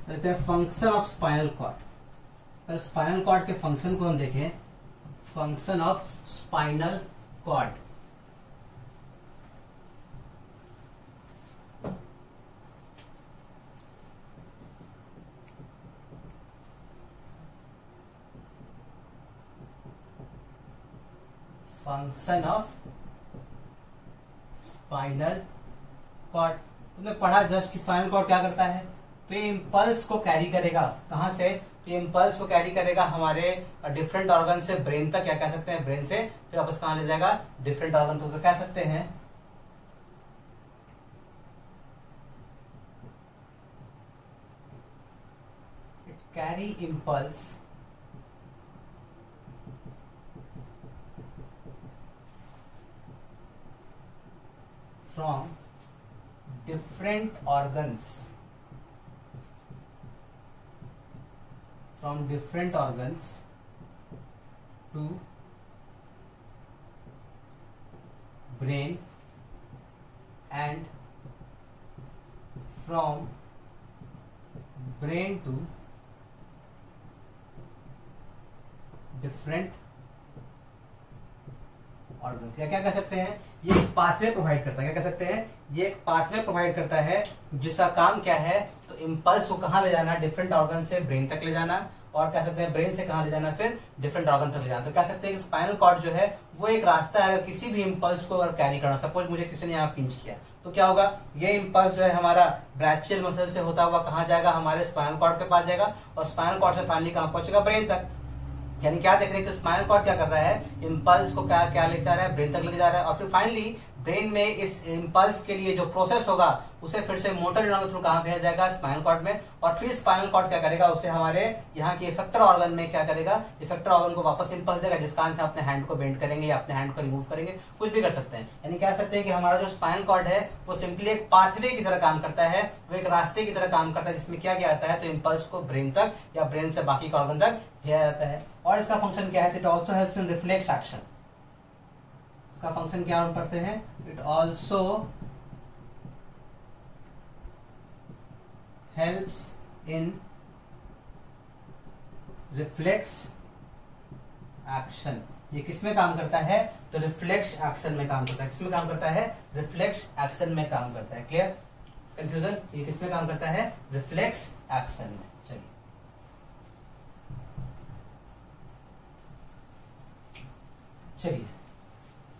कहते हैं फंक्शन ऑफ स्पाइनल कॉर्ड। अगर स्पाइनल कॉर्ड के फंक्शन को हम देखें, function of spinal cord, function of spinal cord तुमने पढ़ा जस्ट कि स्पाइनल कॉर्ड क्या करता है? तो ये इंपल्स को कैरी करेगा कहां से? तो इंपल्स को कैरी करेगा हमारे डिफरेंट ऑर्गन से ब्रेन तक। क्या कह सकते हैं? ब्रेन से फिर वापस कहां ले जाएगा? डिफरेंट ऑर्गन तक। तो कह सकते हैं it carry impulse from different organs, from different organs to brain and from brain to different organs। या क्या कह सकते हैं? ये एक पाथवे प्रोवाइड करता है। क्या कह सकते हैं? ये एक पाथवे प्रोवाइड करता है जिसका काम क्या है? तो इंपल्स को कहां ले जाना? डिफरेंट ऑर्गन से ब्रेन तक ले जाना, और कह सकते हैं ब्रेन से कहां ले जाना? फिर डिफरेंट ऑर्गन तक ले जाना। तो कह सकते हैं कि स्पाइनल कॉर्ड जो है वो एक रास्ता है किसी भी इंपल्स को अगर कैरी करना। सपोज मुझे किसी ने यहाँ पिंच किया तो क्या होगा? ये इंपल्स जो है हमारा ब्रैचियल मसल से होता हुआ कहां जाएगा? हमारे स्पाइनल कॉर्ड के पास जाएगा, और स्पाइनल कॉर्ड से फाइनली कहां पहुंचेगा? ब्रेन तक। यानी क्या देख रहे हैं कि स्पाइनल कॉर्ड क्या कर रहा है? इंपल्स को क्या लेके जा रहा है? ब्रेन तक लेके जा रहा है, और फिर फाइनली ब्रेन में इस इंपल्स के लिए जो प्रोसेस होगा उसे फिर से मोटर न्यूरॉन के थ्रू कहां भेजा जाएगा? स्पाइनल कॉर्ड में। और फिर स्पाइनल कॉर्ड क्या करेगा? उसे हमारे यहाँ के इफेक्टर ऑर्गन में क्या करेगा? इफेक्टर ऑर्गन को वापस इंपल्स देगा, जिस कारण से अपने हैंड को बेंड करेंगे या अपने हैंड को रिमूव करेंगे, कुछ भी कर सकते हैं। यानी कह सकते हैं कि हमारा जो स्पाइनल कॉर्ड है वो सिंपली एक पाथवे की तरह काम करता है, वो एक रास्ते की तरह काम करता है, जिसमें क्या किया जाता है? तो इंपल्स को ब्रेन तक या ब्रेन से बाकी ऑर्गन तक भेजा जाता है। और इसका फंक्शन क्या है? It also helps in reflex action. इसका फंक्शन क्या हम पढ़ते हैं? It also helps in reflex action. ये किसमें काम करता है? तो रिफ्लेक्स एक्शन में काम करता है। किसमें काम करता है? रिफ्लेक्स एक्शन में काम करता है। क्लियर? कंफ्यूजन? ये किसमें काम करता है? रिफ्लेक्स एक्शन में। चलिए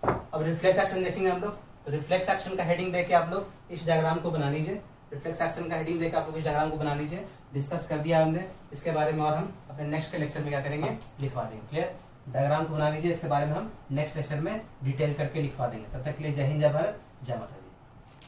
अब रिफ्लेक्स एक्शन देखेंगे हम लोग। तो रिफ्लेक्स एक्शन का हेडिंग देके आप लोग इस डायग्राम को बना लीजिए। रिफ्लेक्स एक्शन का हेडिंग देके आप लोग इस डायग्राम को बना लीजिए। डिस्कस कर दिया हमने इसके बारे में, और हम अपने नेक्स्ट के लेक्चर में क्या करेंगे? लिखवा देंगे। क्लियर? डायग्राम को बना लीजिए, इसके बारे में हम नेक्स्ट लेक्चर में डिटेल करके लिखवा देंगे। तब तक के लिए जय हिंद, जय भारत, जय माता दी।